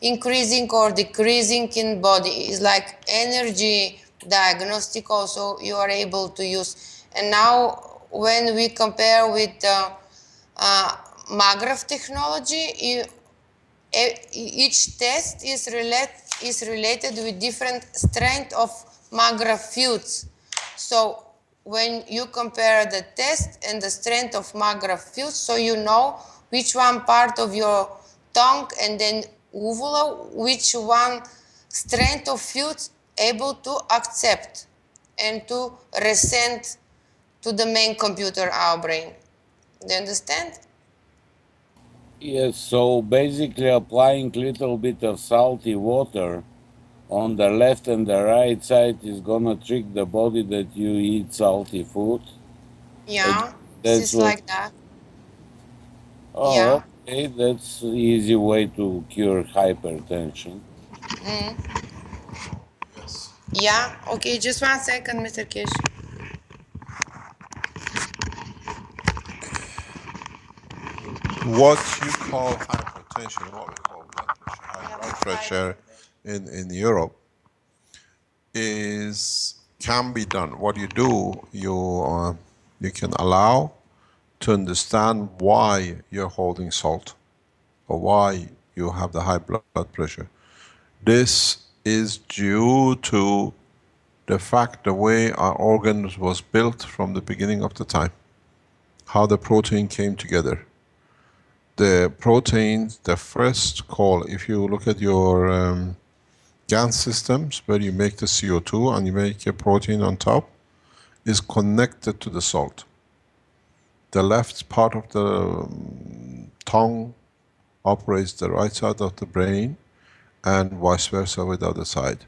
increasing or decreasing in body. It's like energy diagnostic also you are able to use. And now when we compare with MAGRAPH technology, each test is related with different strength of MAGRAPH fields. So when you compare the test and the strength of MAGRAPH fields, so you know which one part of your tongue and then uvula, which one strength of fields able to accept and to resend to the main computer, our brain. Do you understand? yes, so basically applying little bit of salty water on the left and the right side is gonna trick the body that you eat salty food. Yeah, this That's is what. like that. Oh, Yeah. okay, that's an easy way to cure hypertension. Yeah, okay, just 1 second, Mr. Kish. What you call hypertension, what we call blood pressure, high blood pressure in Europe, is can be done. What you do, you can allow to understand why you're holding salt or why you have the high blood pressure. This is due to the fact the way our organs was built from the beginning of the time, how the protein came together. The protein, the first call, if you look at your GAN systems where you make the CO2 and you make a protein on top, is connected to the salt. The left part of the tongue operates the right side of the brain and vice versa with the other side.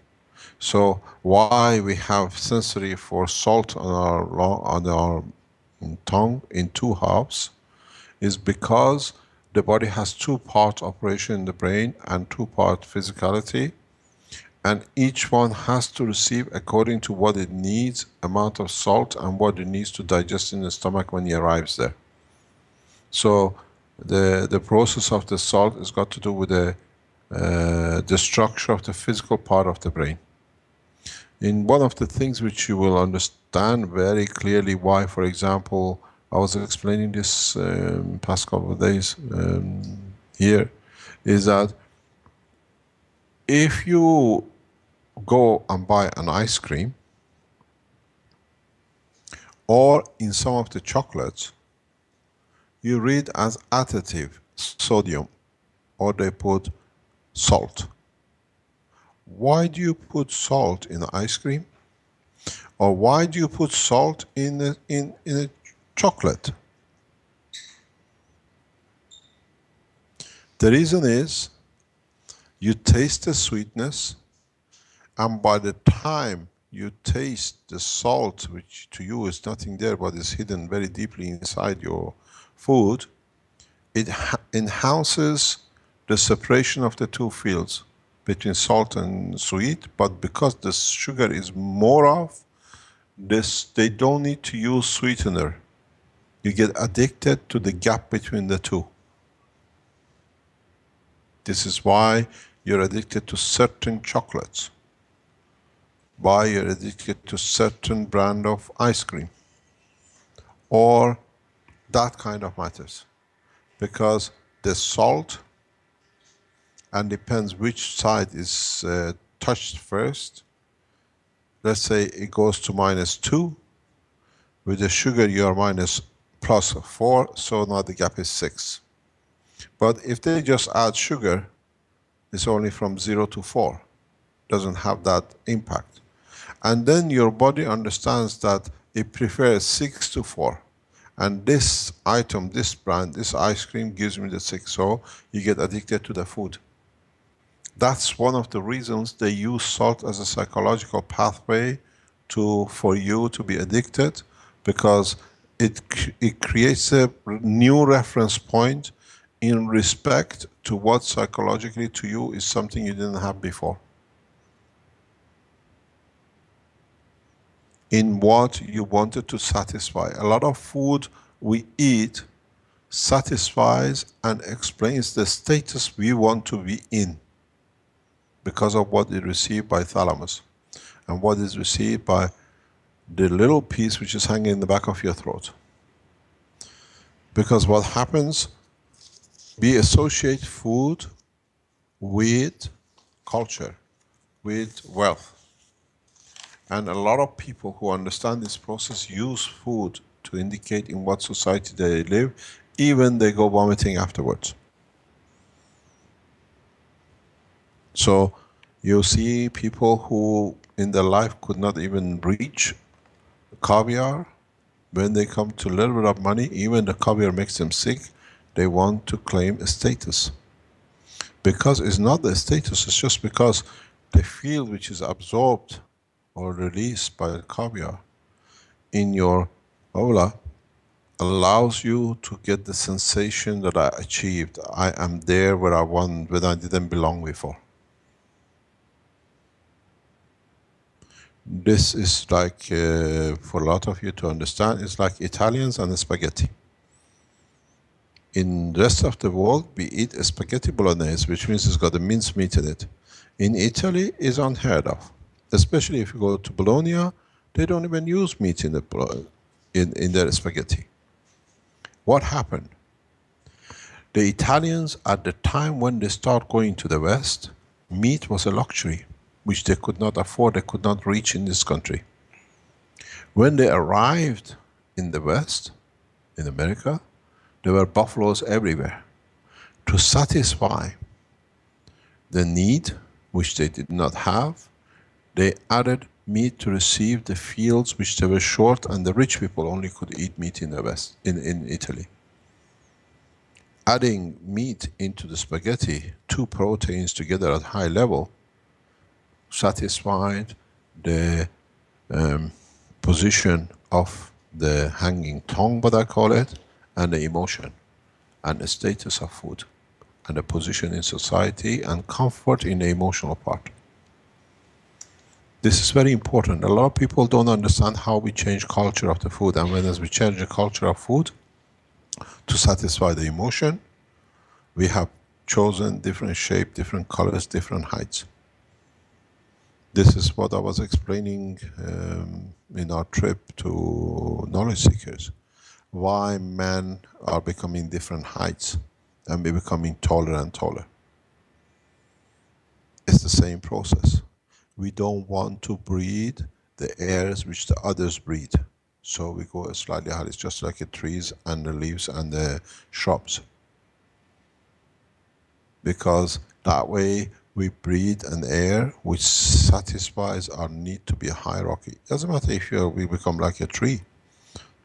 So why we have sensory for salt on our tongue in two halves is because the body has two-part operation in the brain and two-part physicality, and each one has to receive according to what it needs, amount of salt, and what it needs to digest in the stomach when it arrives there. So the process of the salt has got to do with the structure of the physical part of the brain. In one of the things which you will understand very clearly why, for example, I was explaining this past couple of days here, is that if you go and buy an ice cream, or in some of the chocolates, you read as additive sodium, or they put salt. Why do you put salt in ice cream? Or why do you put salt in a chocolate? The reason is you taste the sweetness, and by the time you taste the salt, which to you is nothing there but is hidden very deeply inside your food, it enhances the separation of the two fields between salt and sweet. But because the sugar is more of this, they don't need to use sweetener. You get addicted to the gap between the two. This is why you're addicted to certain chocolates, why you're addicted to certain brand of ice cream, or that kind of matters. Because the salt, and depends which side is touched first. Let's say it goes to -2. With the sugar you are +4, so now the gap is 6. But if they just add sugar, it's only from 0 to 4. Doesn't have that impact. And then your body understands that it prefers 6 to 4. And this item, this brand, this ice cream gives me the 6, so you get addicted to the food. That's one of the reasons they use salt as a psychological pathway for you to be addicted, because it creates a new reference point in respect to what psychologically to you is something you didn't have before. In what you wanted to satisfy. A lot of food we eat satisfies and explains the status we want to be in, because of what it received by thalamus and what is received by the little piece which is hanging in the back of your throat. Because what happens, we associate food with culture, with wealth. And a lot of people who understand this process use food to indicate in what society they live, even they go vomiting afterwards. So you see people who in their life could not even reach caviar. When they come to a little bit of money, even the caviar makes them sick. They want to claim a status. Because it's not the status, it's just because the field which is absorbed or released by the caviar in your aura allows you to get the sensation that I achieved. I am there where I want, when I didn't belong before. This is like, for a lot of you to understand, it's like Italians and spaghetti. In the rest of the world, we eat spaghetti bolognese, which means it's got a minced meat in it. In Italy, it's unheard of. Especially if you go to Bologna, they don't even use meat in their spaghetti. What happened? The Italians, at the time when they start going to the West, meat was a luxury, which they could not afford, they could not reach in this country. When they arrived in the West, in America, there were buffaloes everywhere. To satisfy the need, which they did not have, they added meat to receive the fields which they were short, and the rich people only could eat meat in the West, in Italy. Adding meat into the spaghetti, two proteins together at high level, satisfied the position of the hanging tongue, what I call it, and the emotion, and the status of food, and the position in society, and comfort in the emotional part. This is very important. A lot of people don't understand how we change culture of the food, and when as we change the culture of food to satisfy the emotion, we have chosen different shape, different colors, different heights. This is what I was explaining in our trip to knowledge seekers. Why men are becoming different heights and we're becoming taller and taller. It's the same process. We don't want to breed the airs which the others breed. So we go slightly higher. It's just like the trees and the leaves and the shrubs. Because that way we breed an air which satisfies our need to be a hierarchy. It doesn't matter if we become like a tree,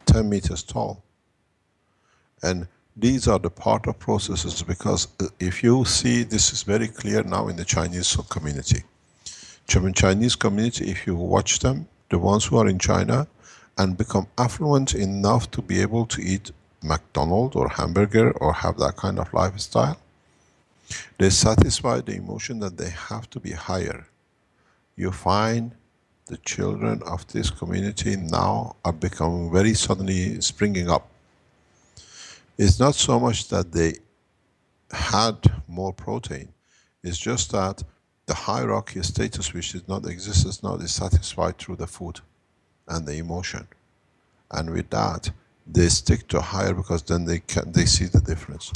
10 meters tall. And these are the part of processes, because if you see, this is very clear now in the Chinese community. Chinese community, if you watch them, the ones who are in China and become affluent enough to be able to eat McDonald's or hamburger or have that kind of lifestyle, they satisfy the emotion that they have to be higher. You find the children of this community now are becoming very suddenly springing up. It's not so much that they had more protein, it's just that the hierarchy status which did not exist now is satisfied through the food and the emotion. And with that, they stick to higher because then they see the difference.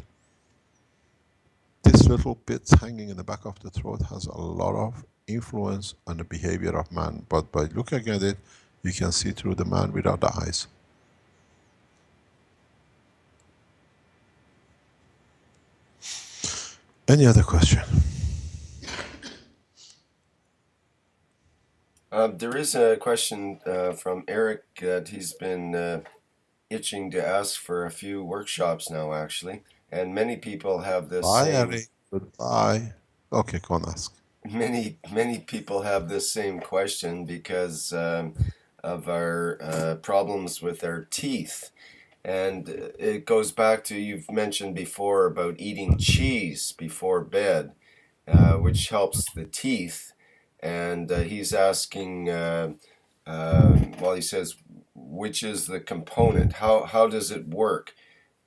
This little bit hanging in the back of the throat has a lot of influence on the behavior of man, but by looking at it, you can see through the man without the eyes. Any other question? There is a question from Eric that he's been itching to ask for a few workshops now, actually. And many people have this Bye, same... Eric. Goodbye. Okay, go on, ask. Many people have this same question because of our problems with our teeth. And it goes back to, you've mentioned before about eating cheese before bed, which helps the teeth. And he's asking, well, he says, which is the component? How does it work?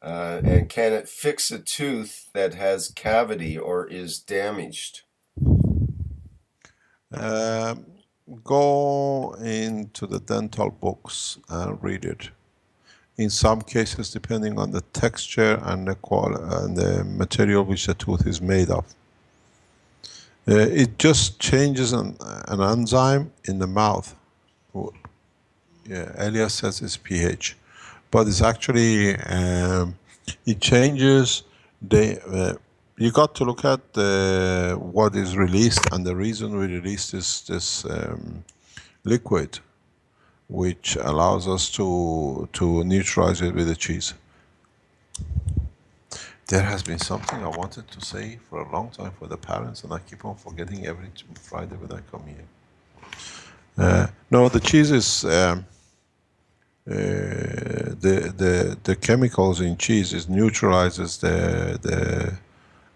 And can it fix a tooth that has cavity or is damaged? Go into the dental books and read it. In some cases, depending on the texture and the quality and the material which the tooth is made of, it just changes an enzyme in the mouth. Yeah, Elias says it's pH, but it's actually it changes the. You got to look at what is released, and the reason we release this liquid, which allows us to neutralize it with the cheese. There has been something I wanted to say for a long time for the parents, and I keep on forgetting every Friday when I come here. No, the cheese is the chemicals in cheese is neutralizes the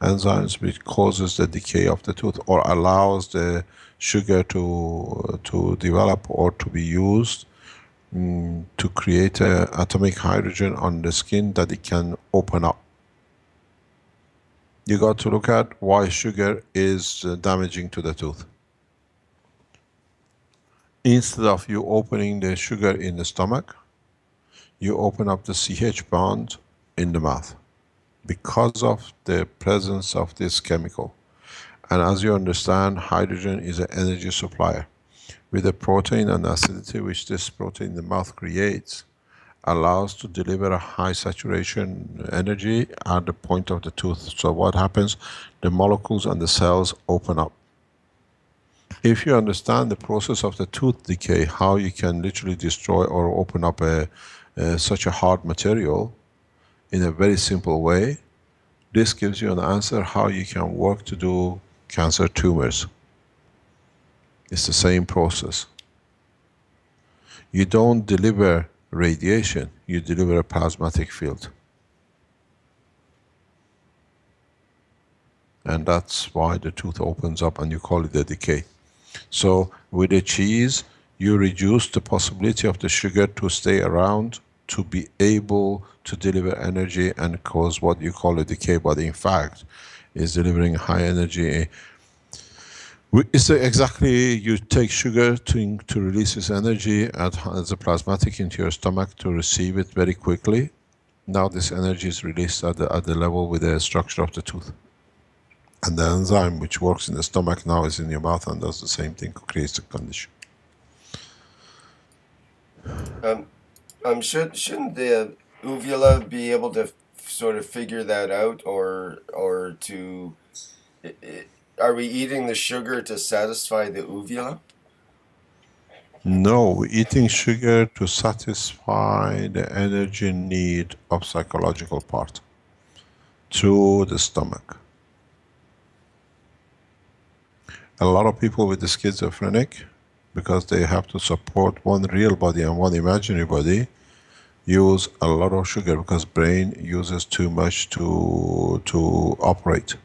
enzymes which causes the decay of the tooth, or allows the sugar to develop or to be used to create atomic hydrogen on the skin that it can open up. You got to look at why sugar is damaging to the tooth. Instead of you opening the sugar in the stomach, you open up the CH bond in the mouth because of the presence of this chemical. And as you understand, hydrogen is an energy supplier. With the protein and acidity which this protein in the mouth creates, allows to deliver a high saturation energy at the point of the tooth. So what happens? The molecules and the cells open up. If you understand the process of the tooth decay, how you can literally destroy or open up such a hard material in a very simple way, this gives you an answer how you can work to do cancer tumors. It's the same process. You don't deliver radiation, you deliver a plasmatic field. And that's why the tooth opens up and you call it a decay. So with the cheese, you reduce the possibility of the sugar to stay around to be able to deliver energy and cause what you call a decay, but in fact is delivering high energy. It's exactly, you take sugar to release this energy as a plasmatic into your stomach to receive it very quickly. Now this energy is released at the level with the structure of the tooth. And the enzyme which works in the stomach now is in your mouth and does the same thing, creates the condition. Shouldn't the uvula be able to sort of figure that out, or to... Are we eating the sugar to satisfy the uvula? No, we're eating sugar to satisfy the energy need of psychological part through the stomach. A lot of people with the schizophrenic, because they have to support one real body and one imaginary body, use a lot of sugar because brain uses too much to operate.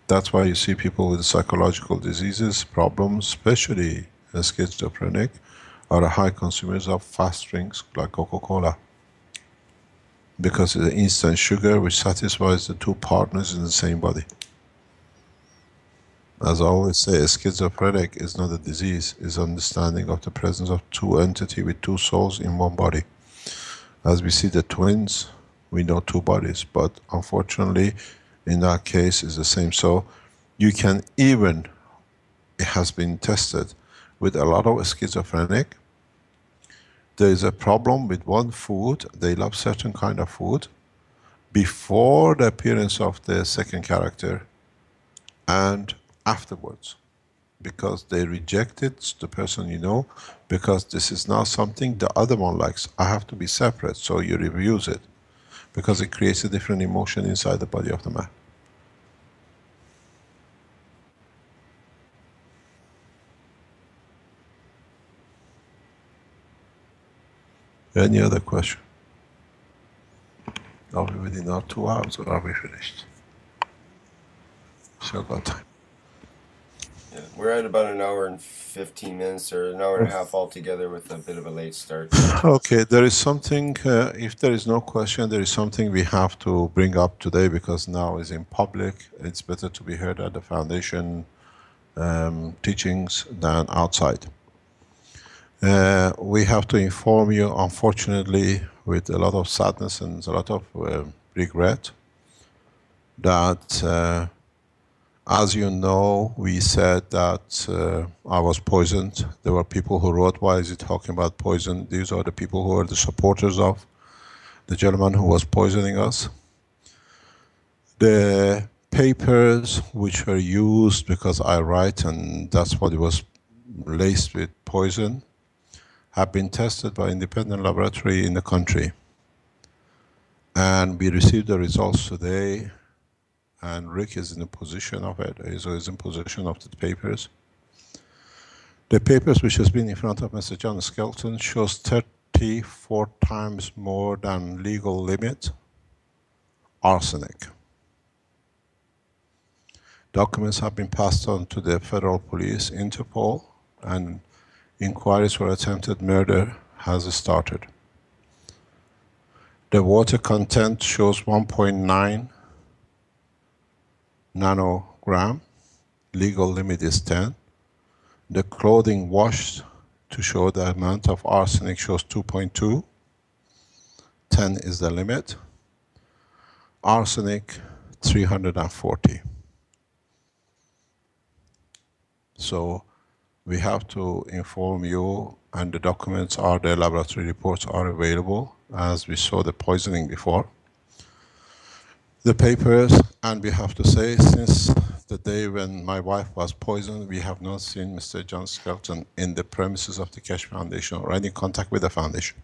That's why you see people with psychological diseases, problems, especially schizophrenic, are high consumers of fast drinks like Coca-Cola. Because it's the instant sugar which satisfies the two partners in the same body. As I always say, a schizophrenic is not a disease, it's understanding of the presence of two entities with two souls in one body. As we see the twins, we know two bodies, but unfortunately, in that case, it's the same. So you can even, it has been tested with a lot of schizophrenic. There is a problem with one food, they love certain kind of food before the appearance of the second character and afterwards, because they rejected the person you know, because this is now something the other one likes. I have to be separate, so you refuse it, because it creates a different emotion inside the body of the man. Any other question? Are we within our 2 hours or are we finished? Still got time. Yeah, we're at about an hour and 15 minutes, or an hour and a half altogether, with a bit of a late start. Okay, there is something, if there is no question, there is something we have to bring up today, because now is in public. It's better to be heard at the foundation teachings than outside. We have to inform you, unfortunately, with a lot of sadness and a lot of regret, that as you know, we said that I was poisoned. There were people who wrote, why is he talking about poison? These are the people who are the supporters of the gentleman who was poisoning us. The papers which were used, because I write and that's what it was laced with poison, have been tested by independent laboratory in the country. And we received the results today, and Rick is in a position of it, is in possession of the papers. The papers which has been in front of Mr. John Skelton shows 34 times more than legal limit arsenic. Documents have been passed on to the federal police, Interpol, and inquiries for attempted murder has started. The water content shows 1.9 nanogram, legal limit is 10. The clothing washed to show the amount of arsenic shows 2.2. 10 is the limit. Arsenic, 340. So we have to inform you, and the documents are there, laboratory reports are available, as we saw the poisoning before. The papers, and we have to say, since the day when my wife was poisoned, we have not seen Mr. John Skelton in the premises of the Keshe Foundation or any contact with the foundation.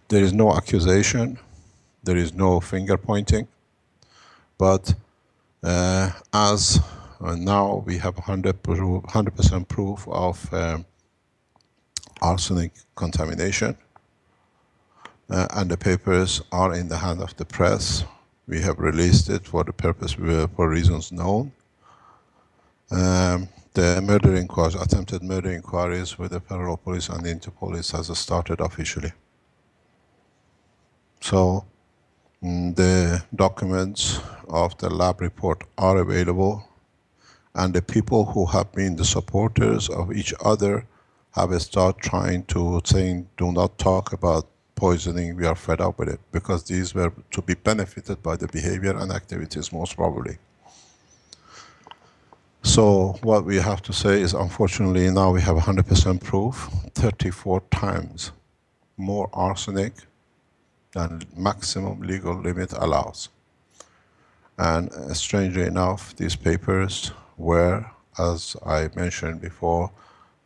There is no accusation, there is no finger pointing, but as now we have 100% proof of arsenic contamination, and the papers are in the hand of the press. We have released it for the purpose, for reasons known. The murder inquiries, attempted murder inquiries with the federal police and the Interpol has started officially. So the documents of the lab report are available, and the people who have been the supporters of each other have started trying to saying, do not talk about poisoning, we are fed up with it, because these were to be benefited by the behavior and activities most probably. So what we have to say is, unfortunately now we have 100% proof, 34 times more arsenic than maximum legal limit allows. And strangely enough, these papers were, as I mentioned before,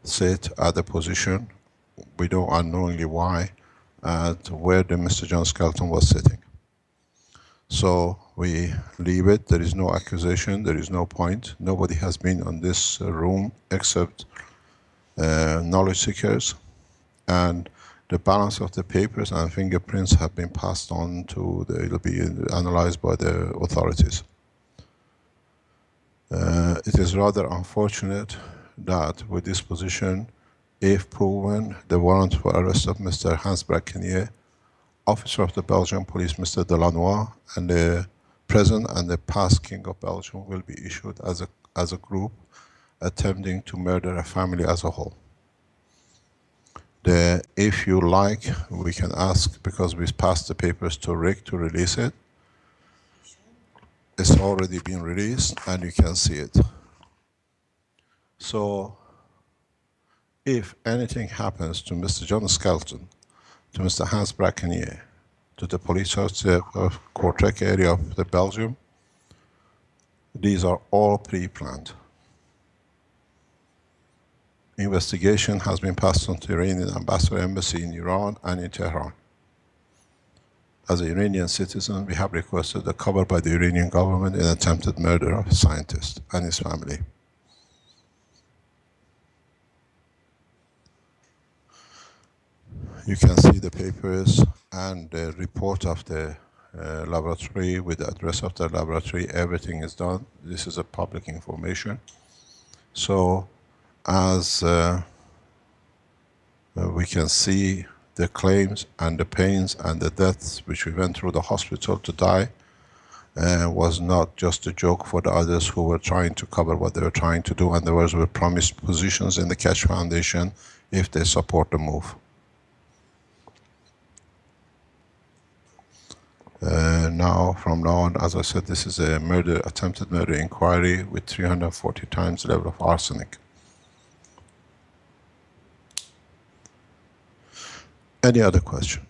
sit at the position, we don't unknowingly why, at where the Mr. John Skelton was sitting. So we leave it, there is no accusation, there is no point. Nobody has been on this room except knowledge seekers, and the balance of the papers and fingerprints have been passed on to it'll be analyzed by the authorities. It is rather unfortunate that with this position, if proven, the warrant for arrest of Mr. Hans Brackenier, officer of the Belgian police, Mr. Delannoy, and the present and the past King of Belgium will be issued as a group attempting to murder a family as a whole. If you like, we can ask, because we passed the papers to Rick to release it. It's already been released and you can see it. So if anything happens to Mr. John Skelton, to Mr. Hans Brackenier, to the police of Kortrijk area of the Belgium, these are all pre-planned. Investigation has been passed on to the Iranian ambassador embassy in Iran and in Tehran. As an Iranian citizen, we have requested the cover by the Iranian government in attempted murder of a scientist and his family. You can see the papers and the report of the laboratory with the address of the laboratory. Everything is done. This is a public information. So as we can see, the claims and the pains and the deaths which we went through the hospital to die was not just a joke for the others who were trying to cover what they were trying to do, and there were promised positions in the Keshe Foundation if they support the move. From now on, as I said, this is a attempted murder inquiry with 340 times the level of arsenic. Any other question?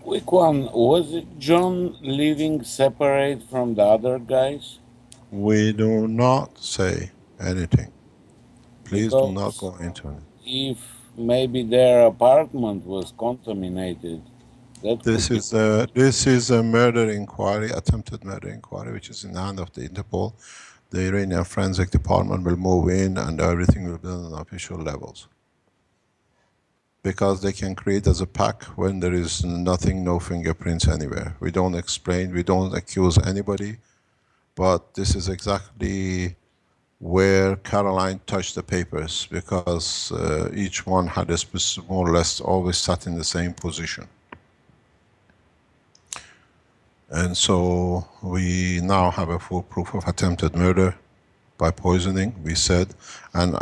Quick one, was it John living separate from the other guys? We do not say anything. Please do not go into it. If maybe their apartment was contaminated, this is a murder inquiry, attempted murder inquiry, which is in the hand of the Interpol. The Iranian Forensic Department will move in and everything will be done on official levels. Because they can create as a pack when there is nothing, no fingerprints anywhere. We don't explain, we don't accuse anybody, but this is exactly where Caroline touched the papers, because each one had more or less always sat in the same position. And so we now have a full proof of attempted murder, by poisoning, we said, and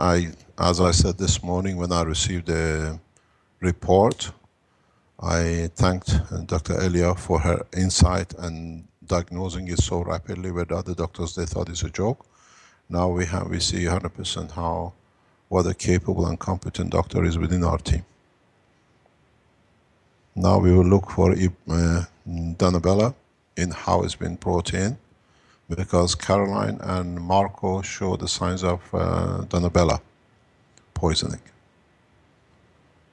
as I said this morning when I received the report, I thanked Dr. Elia for her insight and diagnosing it so rapidly, where the other doctors, they thought it's a joke. Now we see 100% what a capable and competent doctor is within our team. Now we will look for Donabella in how it's been brought in, because Caroline and Marco show the signs of Donabella poisoning.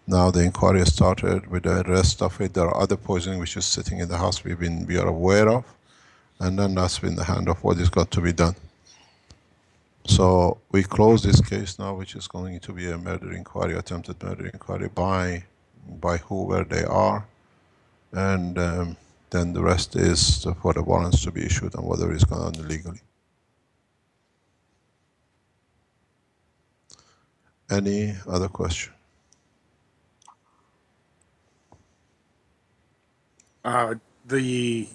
Now the inquiry started with the rest of it. There are other poisoning which is sitting in the house we are aware of, and then that's in the hand of what is got to be done. So we close this case now, which is going to be a murder inquiry, attempted murder inquiry by whoever they are, and then the rest is for the warrants to be issued and whatever is going on illegally. Any other question? The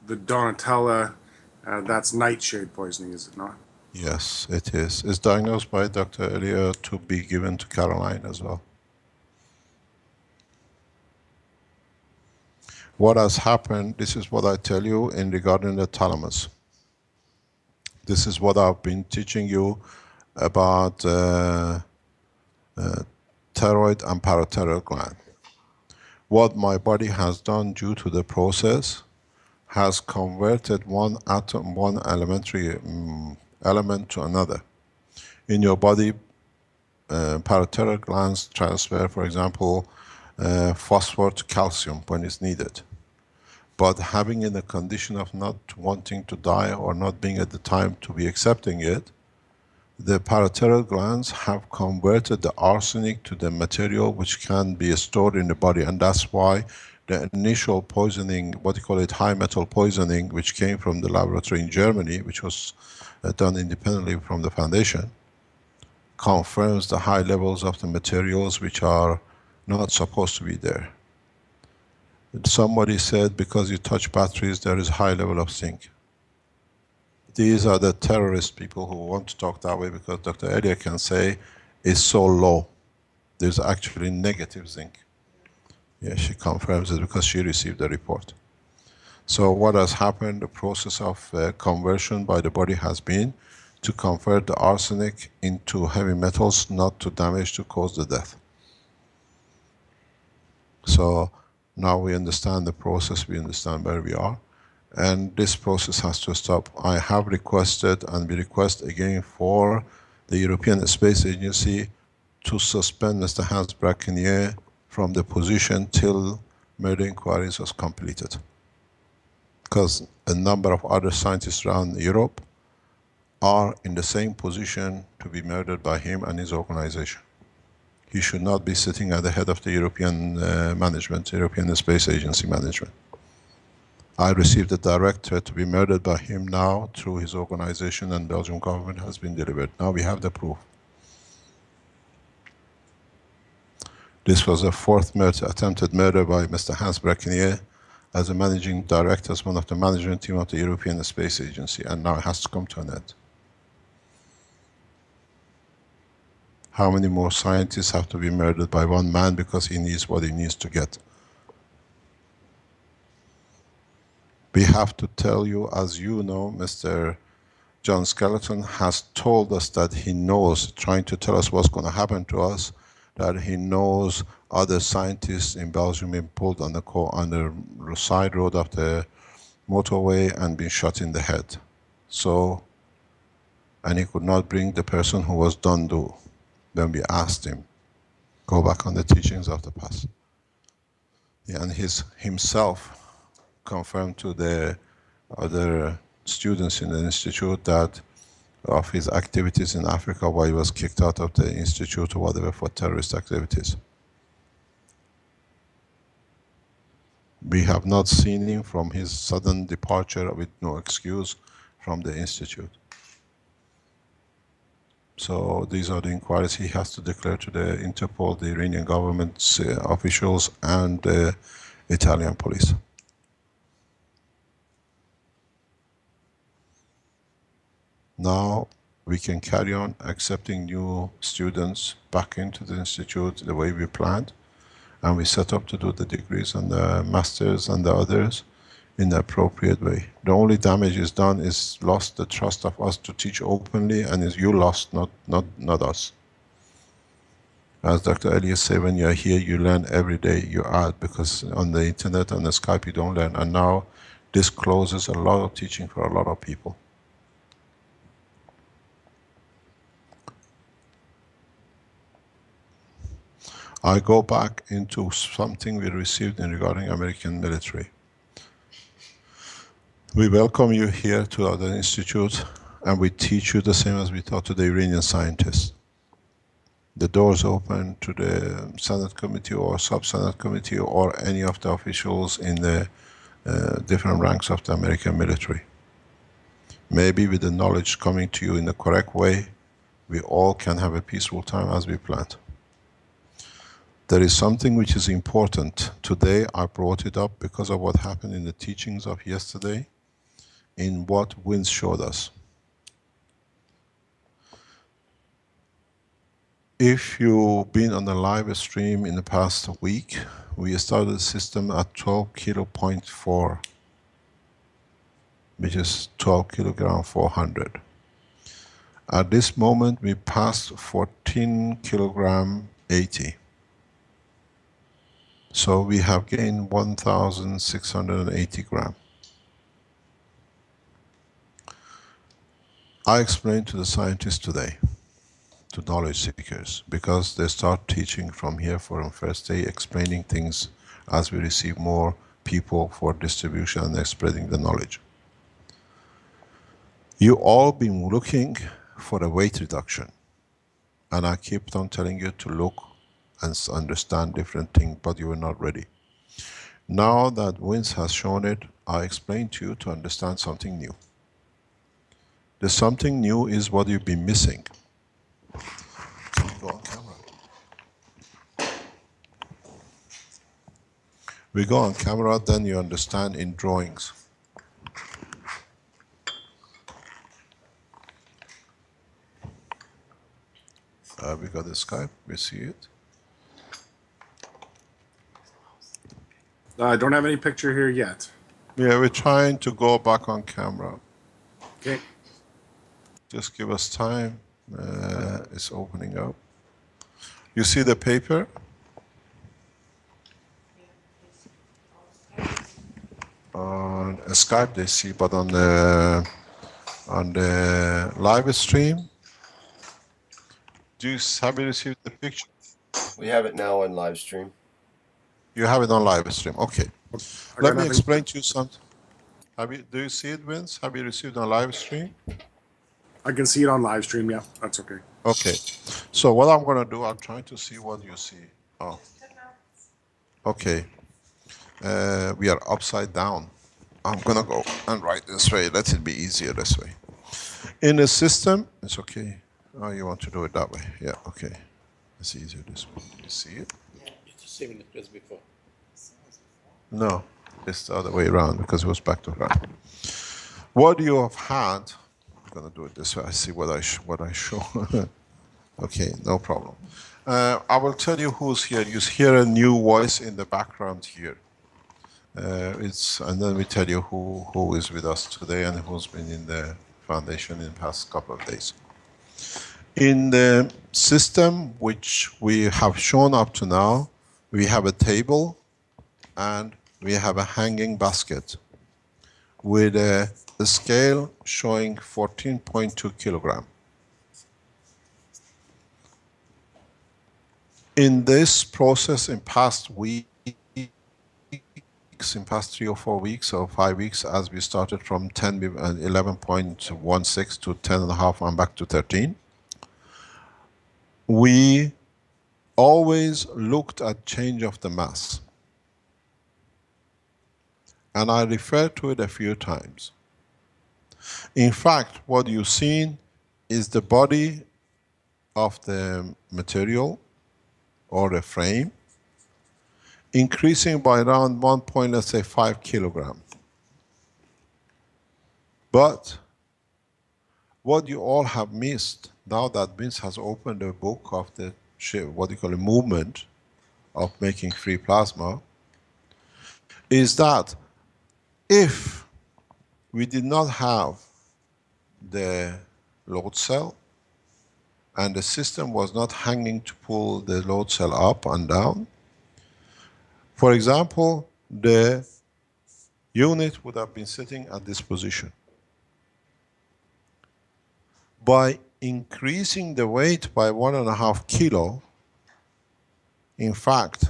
Donatella, that's nightshade poisoning, is it not? Yes, it is. It's diagnosed by Dr. Elia to be given to Caroline as well. What has happened, this is what I tell you in regarding the thalamus. This is what I've been teaching you about thyroid and parathyroid gland. What my body has done due to the process has converted one atom, one elementary element to another. In your body, parathyroid glands transfer, for example, phosphor to calcium when it's needed. But having in the condition of not wanting to die or not being at the time to be accepting it, the parathyroid glands have converted the arsenic to the material which can be stored in the body, and that's why the initial poisoning, what you call it, high metal poisoning, which came from the laboratory in Germany, which was done independently from the foundation, confirms the high levels of the materials which are not supposed to be there. Somebody said because you touch batteries there is high level of zinc. These are the terrorist people who want to talk that way, because Dr. Elia can say it's so low. There's actually negative zinc. Yeah, she confirms it because she received the report. So what has happened, the process of conversion by the body has been to convert the arsenic into heavy metals, not to damage, to cause the death. So now we understand the process, we understand where we are, and this process has to stop. I have requested, and we request again for the European Space Agency to suspend Mr. Hans Brackenier from the position till murder inquiries was completed. Because a number of other scientists around Europe are in the same position to be murdered by him and his organization. He should not be sitting at the head of the European management, European Space Agency management. I received a direct threat to be murdered by him now through his organization, and Belgian government has been delivered. Now we have the proof. This was a fourth murder, attempted murder by Mr. Hans Brackenier as a managing director, as one of the management team of the European Space Agency, and now it has to come to an end. How many more scientists have to be murdered by one man because he needs what he needs to get? We have to tell you, as you know, Mr. John Skeleton has told us that he knows, trying to tell us what's going to happen to us, that he knows other scientists in Belgium being pulled on the side road of the motorway and been shot in the head. So, and he could not bring the person who was done do. Then we asked him, go back on the teachings of the past. Yeah, and himself confirmed to the other students in the institute that of his activities in Africa, why he was kicked out of the institute or whatever for terrorist activities. We have not seen him from his sudden departure with no excuse from the institute. So these are the inquiries he has to declare to the Interpol, the Iranian government's officials, and the Italian police. Now we can carry on accepting new students back into the institute the way we planned, and we set up to do the degrees and the masters and the others in the appropriate way. The only damage is done is lost the trust of us to teach openly, and is you lost, not us. As Dr. Elias said, when you're here, you learn every day you add, because on the internet and the Skype you don't learn. And now this closes a lot of teaching for a lot of people. I go back into something we received in regarding American military. We welcome you here to our institute, and we teach you the same as we taught to the Iranian scientists. The doors open to the Senate committee or sub-Senate committee or any of the officials in the different ranks of the American military. Maybe with the knowledge coming to you in the correct way, we all can have a peaceful time as we planned. There is something which is important. Today I brought it up because of what happened in the teachings of yesterday, in what Vince showed us. If you've been on the live stream in the past week, we started the system at 12 kilo.4, which is 12 kilogram 400. At this moment we passed 14 kilogram 80. So we have gained 1,680 grams. I explained to the scientists today, to knowledge seekers, because they start teaching from here from first day, explaining things as we receive more people for distribution and spreading the knowledge. You all been looking for a weight reduction, and I keep on telling you to look and understand different things, but you were not ready. Now that Vince has shown it, I explained to you to understand something new. The something new is what you've been missing. Can you go on camera? We go on camera, then you understand in drawings. We got the Skype, we see it. I don't have any picture here yet. Yeah, we're trying to go back on camera. Okay. Just give us time. It's opening up. You see the paper? On Skype they see, but on the live stream, have you received the picture? We have it now on live stream. You have it on live stream, okay. Let me explain to you something. Do you see it, Vince? Have you received on live stream? I can see it on live stream, yeah, that's okay. Okay, so what I'm going to do, I'm trying to see what you see. Oh, okay. We are upside down. I'm going to go and write this way. Let it be easier this way. In the system, it's okay. Oh, you want to do it that way? Yeah, okay. It's easier this way. You see it? It's the same as before. No, it's the other way around because it was back to front. What you have had, I'm going to do it this way. I see what I show. Okay, no problem. I will tell you who's here. You hear a new voice in the background here. And then we tell you who is with us today and who's been in the foundation in the past couple of days. In the system which we have shown up to now, we have a table and we have a hanging basket with a scale showing 14.2 kilogram. In this process, in past weeks, in past 3 or 4 weeks or 5 weeks, as we started from 11.16 to 10.5 and back to 13, we always looked at change of the mass. And I referred to it a few times. In fact, what you've seen is the body of the material or the frame increasing by around 1.5 kilogram. But What you all have missed, now that Vince has opened the book of the, what you call a movement of making free plasma, is that if we did not have the load cell and the system was not hanging to pull the load cell up and down, for example, the unit would have been sitting at this position. By increasing the weight by 1.5 kilo, in fact,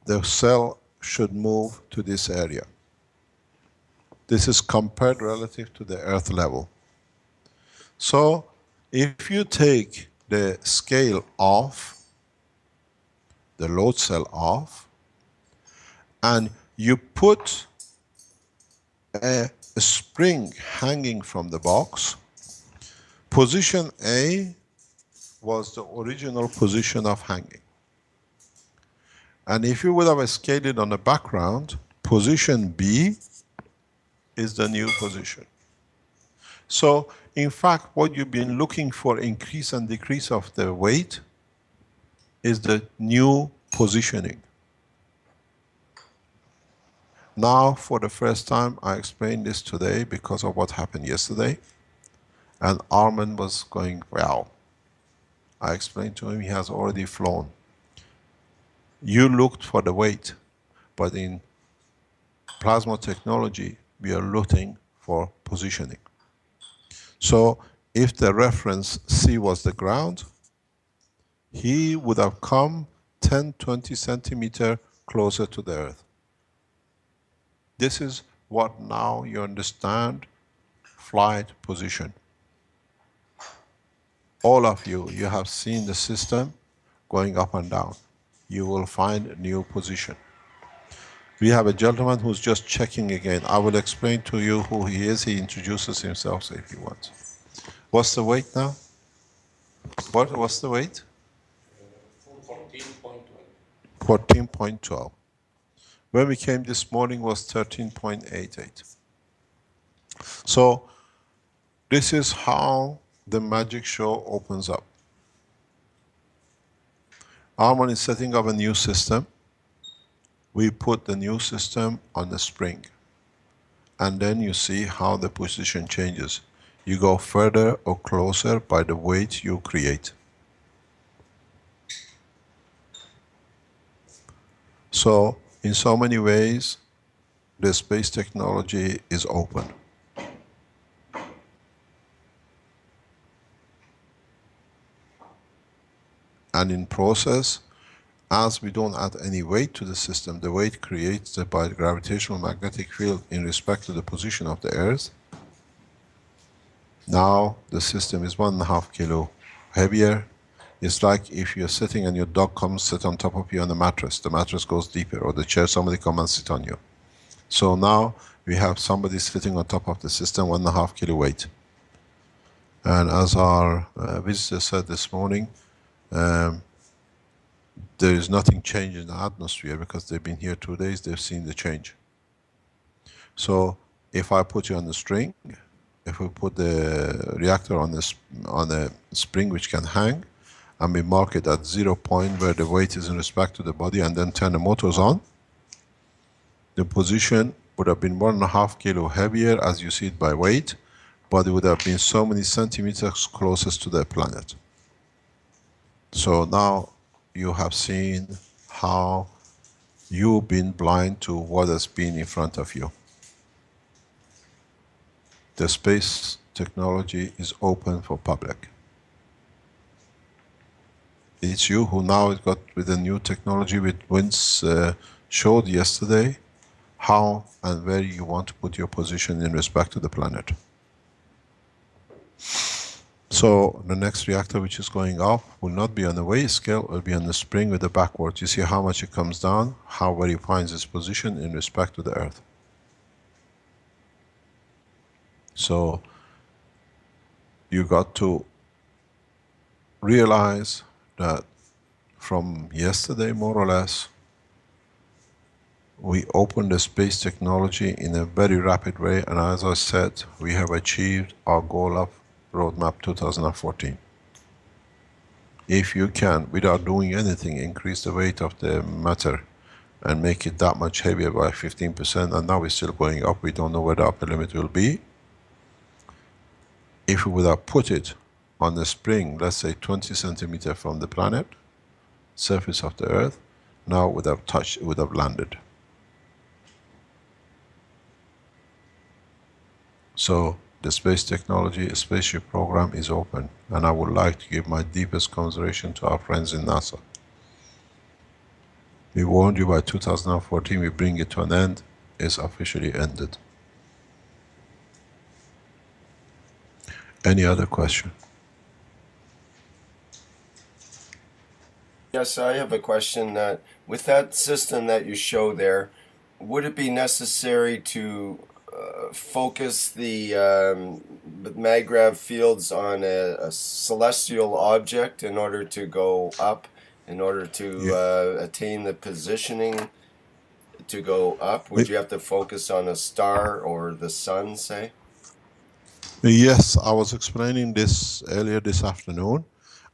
the cell should move to this area. This is compared relative to the earth level. So, if you take the scale off, the load cell off, and you put a spring hanging from the box, position A was the original position of hanging. And if you would have scaled it on the background, position B is the new position. So, in fact, what you've been looking for, increase and decrease of the weight, is the new positioning. Now, for the first time, I explained this today because of what happened yesterday. And Armin was going, wow. I explained to him he has already flown. You looked for the weight, but in plasma technology, we are looking for positioning. So, if the reference C was the ground, he would have come 10, 20 centimeters closer to the earth. This is what now you understand flight position. All of you, you have seen the system going up and down. You will find a new position. We have a gentleman who's just checking again. I will explain to you who he is. He introduces himself if he wants. What's the weight now? What's the weight? 14.12. 14.12. When we came this morning was 13.88. So, this is how the magic show opens up. Arman is setting up a new system. We put the new system on the spring. And then you see how the position changes. You go further or closer by the weight you create. So, in so many ways, the space technology is open. And in process, as we don't add any weight to the system, the weight creates the by gravitational magnetic field in respect to the position of the Earth. Now the system is 1.5 kilo heavier. It's like if you're sitting and your dog comes sit on top of you on the mattress goes deeper, or the chair, somebody come and sit on you. So now we have somebody sitting on top of the system, 1.5 kilo weight. And as our visitor said this morning, there is nothing changed in the atmosphere because they've been here 2 days, they've seen the change. So if I put you on the string, if we put the reactor on the spring which can hang, and we mark it at 0 point where the weight is in respect to the body, and then turn the motors on, the position would have been 1.5 kilo heavier as you see it by weight, but it would have been so many centimeters closest to the planet. So now you have seen how you've been blind to what has been in front of you. The space technology is open for public. It's you who now got with the new technology which Vince showed yesterday, how and where you want to put your position in respect to the planet. So the next reactor which is going up will not be on the weight scale, it will be on the spring with the backwards. You see how much it comes down, how where it finds its position in respect to the Earth. So you got to realize that from yesterday, more or less, we opened the space technology in a very rapid way, and as I said, we have achieved our goal of roadmap 2014. If you can, without doing anything, increase the weight of the matter and make it that much heavier by 15%, and now we're still going up, we don't know where the upper limit will be. If we would have put it on the spring, let's say 20 centimeters from the planet, surface of the Earth, now it would have touched, it would have landed. So the space technology, spaceship program is open, and I would like to give my deepest commiseration to our friends in NASA. We warned you by 2014, we bring it to an end, it's officially ended. Any other question? Yes, I have a question. With that system that you show there, would it be necessary to focus the maggrav fields on a celestial object in order to go up, in order to attain the positioning to go up? Would you have to focus on a star or the sun, say? Yes, I was explaining this earlier this afternoon.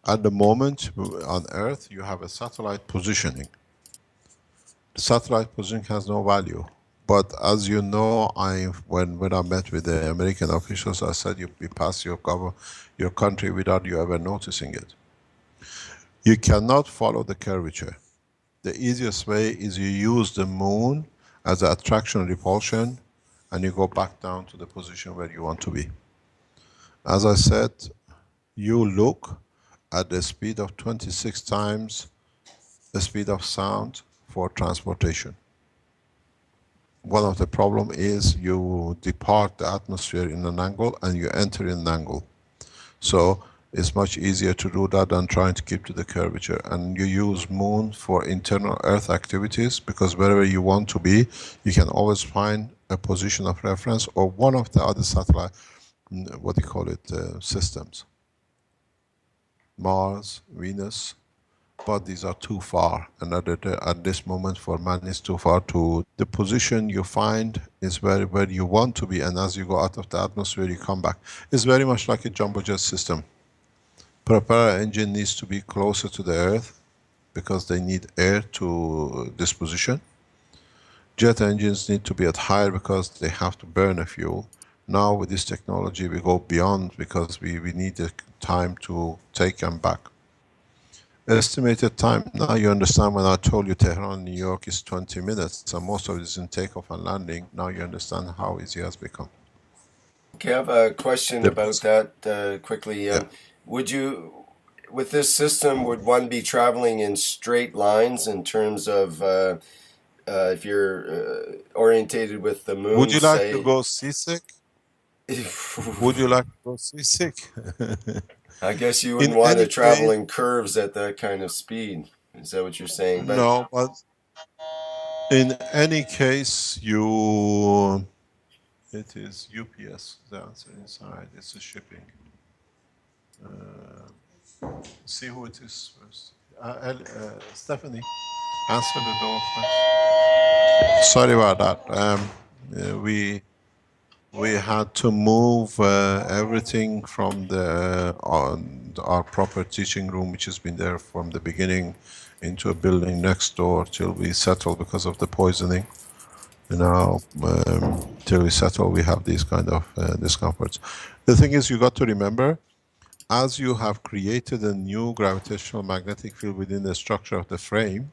At the moment on Earth, you have a satellite positioning. The satellite positioning has no value. But as you know, when I met with the American officials, I said you pass your country without you ever noticing it. You cannot follow the curvature. The easiest way is you use the moon as an attraction repulsion, and you go back down to the position where you want to be. As I said, you look at the speed of 26 times the speed of sound for transportation. One of the problem is you depart the atmosphere in an angle and you enter in an angle. So it's much easier to do that than trying to keep to the curvature. And you use moon for internal Earth activities, because wherever you want to be, you can always find a position of reference or one of the other satellite, what do you call it, systems. Mars, Venus, but these are too far. And at this moment for man is too far to, the position you find is where you want to be, and as you go out of the atmosphere you come back. It's very much like a jumbo jet system. Propeller engine needs to be closer to the Earth because they need air to this position. Jet engines need to be at higher because they have to burn a fuel. Now with this technology we go beyond because we need the time to take them back. Estimated time, now you understand when I told you Tehran, New York is 20 minutes, so most of it is in takeoff and landing. Now you understand how easy it has become. Okay, I have a question about that quickly. Yeah. Would you, with this system, would one be traveling in straight lines in terms of if you're orientated with the moon? Would you like say, to go seasick? Would you like to go seasick? I guess you wouldn't want to travel in curves at that kind of speed. Is that what you're saying? But no, but in any case, it is UPS, the answer inside, it's a shipping. See who it is first. Stephanie, answer the door first. Sorry about that. We had to move everything from our proper teaching room, which has been there from the beginning, into a building next door till we settle because of the poisoning. You know, till we settle, we have these kind of discomforts. The thing is, you got to remember, as you have created a new gravitational magnetic field within the structure of the frame,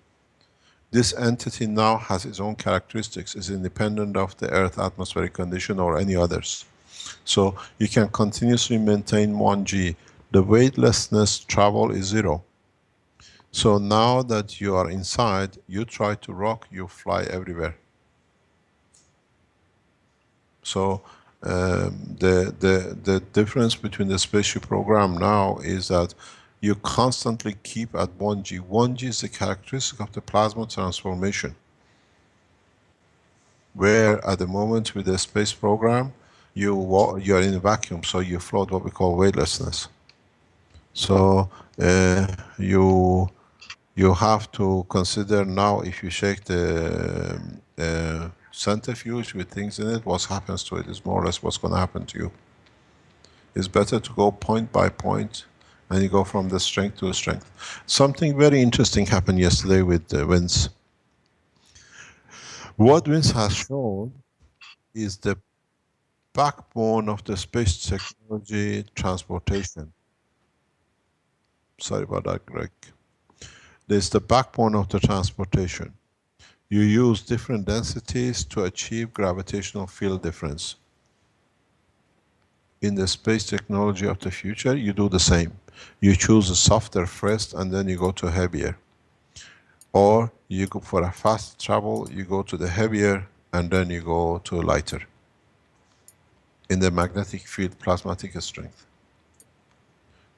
this entity now has its own characteristics, is independent of the Earth atmospheric condition or any others. So you can continuously maintain 1G. The weightlessness travel is 0. So now that you are inside, you try to rock, you fly everywhere. So the difference between the spaceship program now is that you constantly keep at 1G. 1G is the characteristic of the plasma transformation. Where at the moment with the space program, you are in a vacuum, so you float, what we call weightlessness. So you have to consider now, if you shake the centrifuge with things in it, what happens to it is more or less what's going to happen to you. It's better to go point by point, and you go from the strength to strength. Something very interesting happened yesterday with Vince. What Vince has shown is the backbone of the space technology transportation. Sorry about that, Greg. There's the backbone of the transportation. You use different densities to achieve gravitational field difference. In the space technology of the future, you do the same. You choose a softer first and then you go to heavier. Or you go for a fast travel, you go to the heavier and then you go to lighter. In the magnetic field plasmatic strength.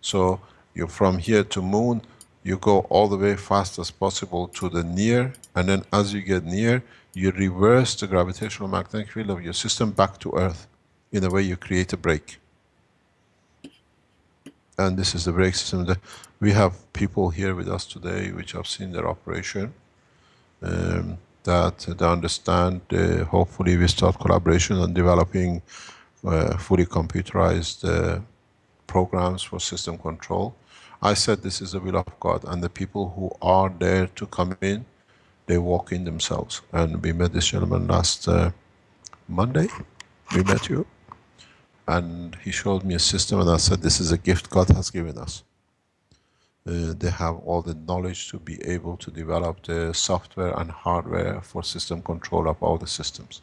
So you from here to moon, you go all the way fast as possible to the near, and then as you get near, you reverse the gravitational magnetic field of your system back to Earth. In a way you create a brake. And this is the brake system. We have people here with us today which have seen their operation, that they understand. Hopefully we start collaboration on developing fully computerized programs for system control. I said this is the will of God, and the people who are there to come in, they walk in themselves. And we met this gentleman last Monday. We met you. And he showed me a system, and I said, this is a gift God has given us. They have all the knowledge to be able to develop the software and hardware for system control of all the systems.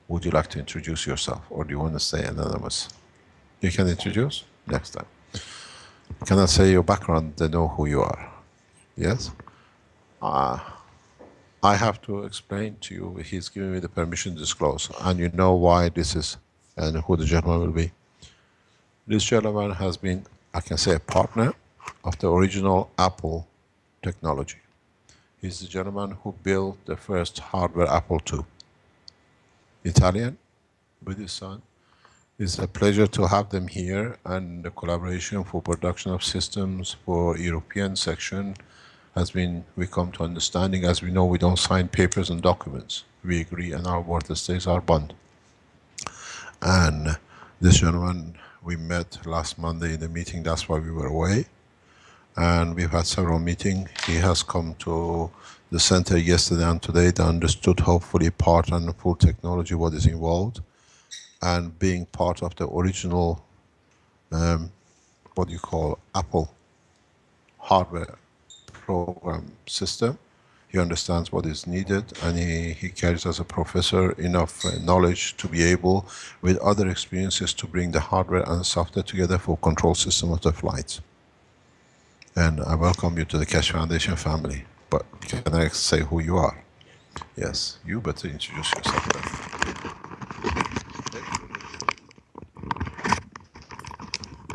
Would you like to introduce yourself, or do you want to stay anonymous? You can introduce next time. You cannot say your background, they know who you are. Yes? I have to explain to you, he's giving me the permission to disclose, and you know why this is, and who the gentleman will be. This gentleman has been, I can say, a partner of the original Apple technology. He's the gentleman who built the first hardware Apple II. Italian, with his son. It's a pleasure to have them here, and the collaboration for production of systems for European section has been, we come to understanding. As we know, we don't sign papers and documents. We agree, and our word stays our bond. And this gentleman, we met last Monday in the meeting, that's why we were away. And we've had several meetings. He has come to the center yesterday and today. They understood, hopefully, part and full technology, what is involved. And being part of the original, what you call Apple hardware program system, he understands what is needed, and he carries as a professor enough knowledge to be able, with other experiences, to bring the hardware and software together for control system of the flights. And I welcome you to the Keshe Foundation family. But can I say who you are? Yes, you better introduce yourself then.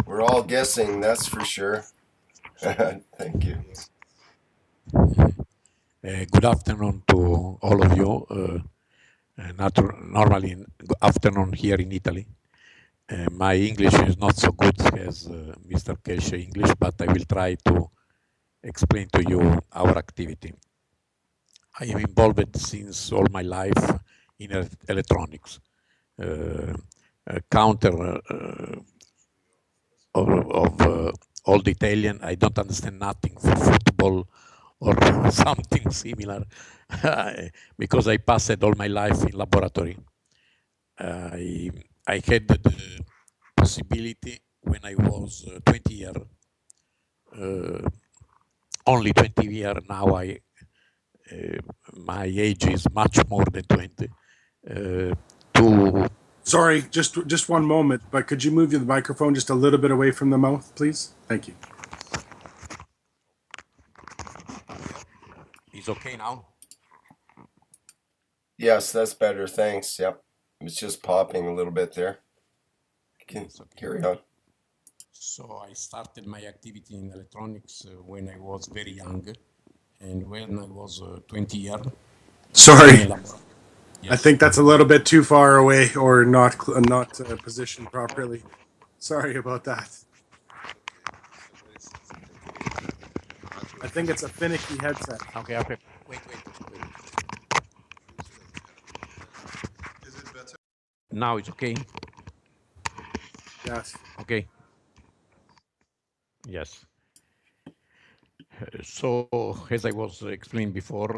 We're all guessing, that's for sure. Thank you. Good afternoon to all of you. Normally, good afternoon here in Italy. My English is not so good as Mr. Keshe English, but I will try to explain to you our activity. I am involved since all my life in electronics. Counter of old Italian, I don't understand nothing for football or something similar because I passed all my life in laboratory. I had the possibility when I was 20 years, only 20 years now. My age is much more than 20. To Sorry, just one moment, but could you move the microphone just a little bit away from the mouth, please? Thank you. Is okay now? Yes, that's better. Thanks. Yep. It's just popping a little bit there. You can carry on. So I started my activity in electronics when I was very young, and when I was 20 years. Sorry, Yes. I think that's a little bit too far away, or not positioned properly. Sorry about that. I think it's a finicky headset. Okay. Wait. Is it better? Now it's okay. Yes. Okay. Yes. So, as I was explaining before,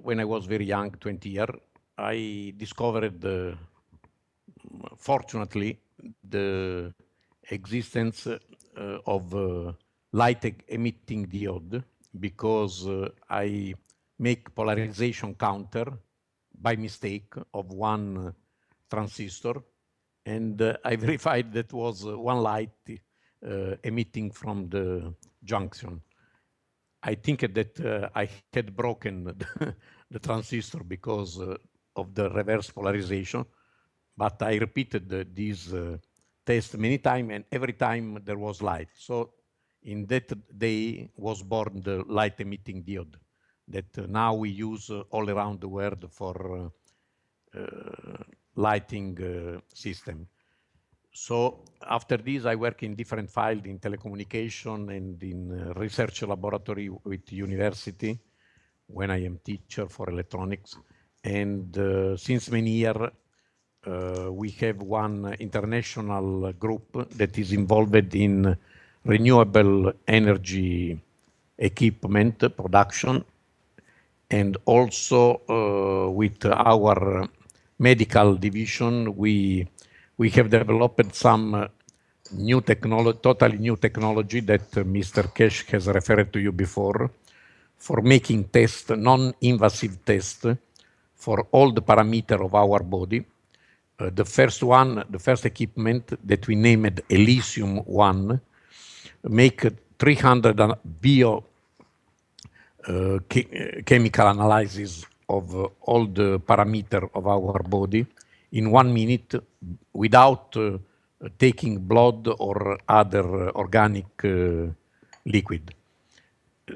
when I was very young, 20 years, I discovered, fortunately, the existence of light-emitting diode, because I make polarization counter by mistake of one transistor, and I verified that was one light emitting from the junction. I think that I had broken the transistor because of the reverse polarization, but I repeated this test many times, and every time there was light. So in that day was born the light emitting diode that now we use all around the world for lighting system. So after this, I work in different fields in telecommunication and in research laboratory with university when I am teacher for electronics. And since many years, we have one international group that is involved in renewable energy equipment production, and also with our medical division, we have developed some new technology, totally new technology that Mr. Kesh has referred to you before, for making tests, non-invasive tests, for all the parameters of our body. The first one, the first equipment that we named Elysium 1, make 300 bio chemical analysis of all the parameters of our body in 1 minute without taking blood or other organic liquid.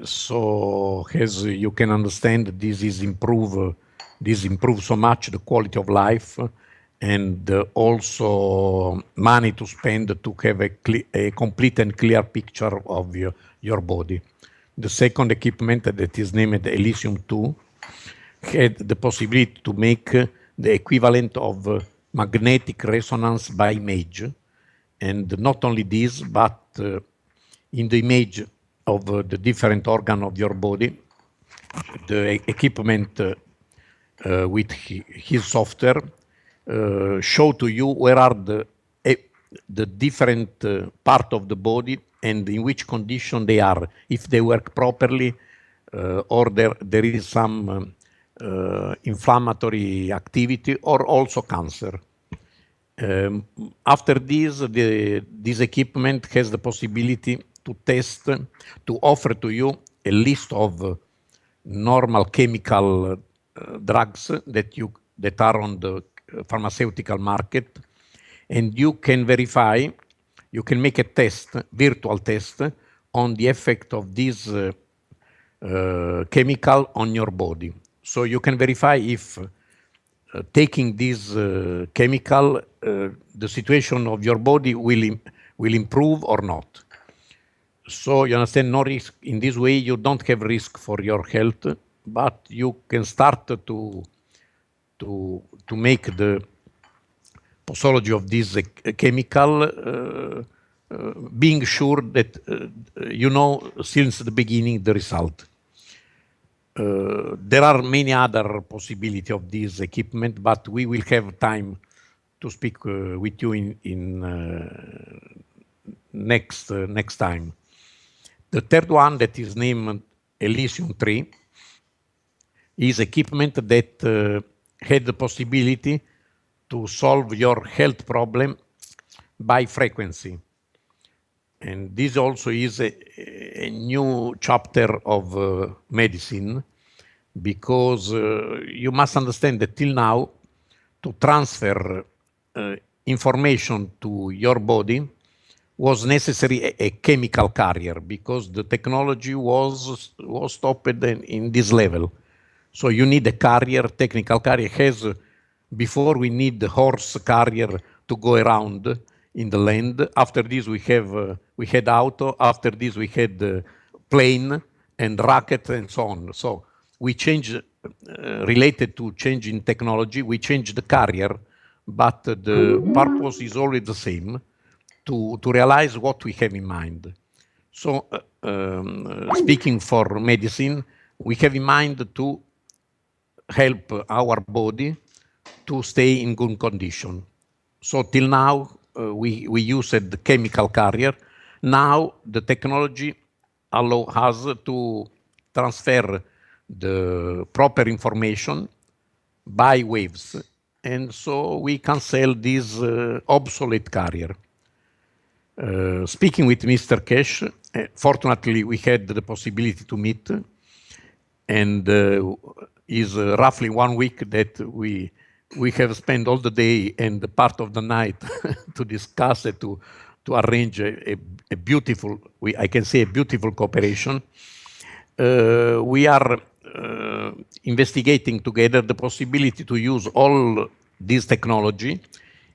So as you can understand, this improves so much the quality of life, and also money to spend to have a complete and clear picture of your body. The second equipment that is named Elysium 2 had the possibility to make the equivalent of magnetic resonance by image. And not only this, but in the image of the different organ of your body, the equipment with his software show to you where are the different part of the body and in which condition they are, if they work properly or there is some inflammatory activity or also cancer. After this, this equipment has the possibility to test, to offer to you a list of normal chemical drugs that are on the pharmaceutical market, and you can verify, you can make a test, virtual test, on the effect of this chemical on your body. So you can verify if taking this chemical, the situation of your body will improve or not. So you understand, no risk. In this way, you don't have risk for your health, but you can start to make the posology of this chemical, being sure that you know since the beginning the result. There are many other possibilities of this equipment, but we will have time to speak with you in next time. The third one, that is named Elysium 3, is equipment that had the possibility to solve your health problem by frequency. And this also is a new chapter of medicine, because you must understand that till now, to transfer information to your body was necessary a chemical carrier, because the technology was stopped in this level. So you need a carrier, technical carrier. Before we need the horse carrier to go around in the land. After this we had auto. After this we had plane and rocket and so on. So we changed, related to change in technology, we changed the carrier, but the purpose is always the same, to realize what we have in mind. So speaking for medicine, we have in mind to help our body to stay in good condition. So till now, we used the chemical carrier. Now the technology allows us to transfer the proper information by waves. And so we can sell this obsolete carrier. Speaking with Mr. Cash, fortunately we had the possibility to meet, and is roughly 1 week that we have spent all the day and the part of the night to discuss it, to arrange a beautiful, I can say a beautiful cooperation. We are investigating together the possibility to use all this technology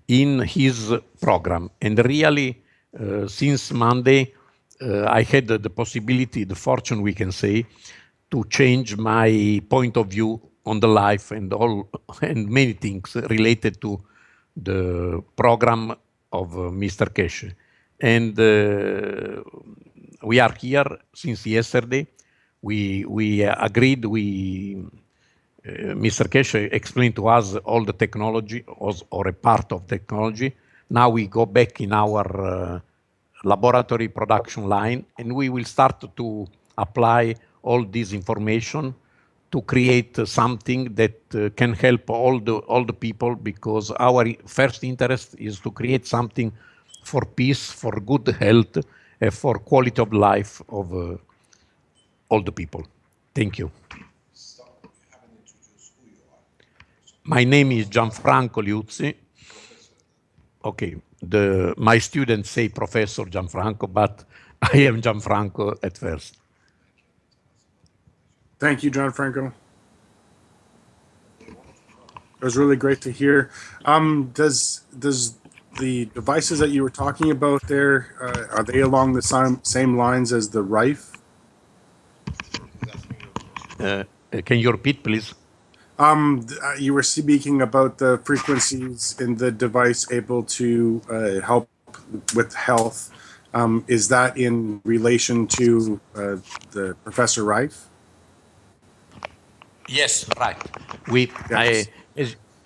in his program. And really, since Monday, I had the possibility, the fortune we can say, to change my point of view on the life and and many things related to the program of Mr. Cash. And we are here since yesterday. We agreed. Mr. Cash explained to us all the technology or a part of technology. Now we go back in our laboratory production line, and we will start to apply all this information to create something that can help all the people, because our first interest is to create something for peace, for good health, and for quality of life of all the people. Thank you. My name is Gianfranco Liuzzi. Okay, my students say Professor Gianfranco, but I am Gianfranco at first. Thank you, Gianfranco. It was really great to hear. Does the devices that you were talking about there, are they along the same lines as the Rife? Can you repeat, please? You were speaking about the frequencies in the device able to help with health. Is that in relation to the Professor Rife? Yes, right.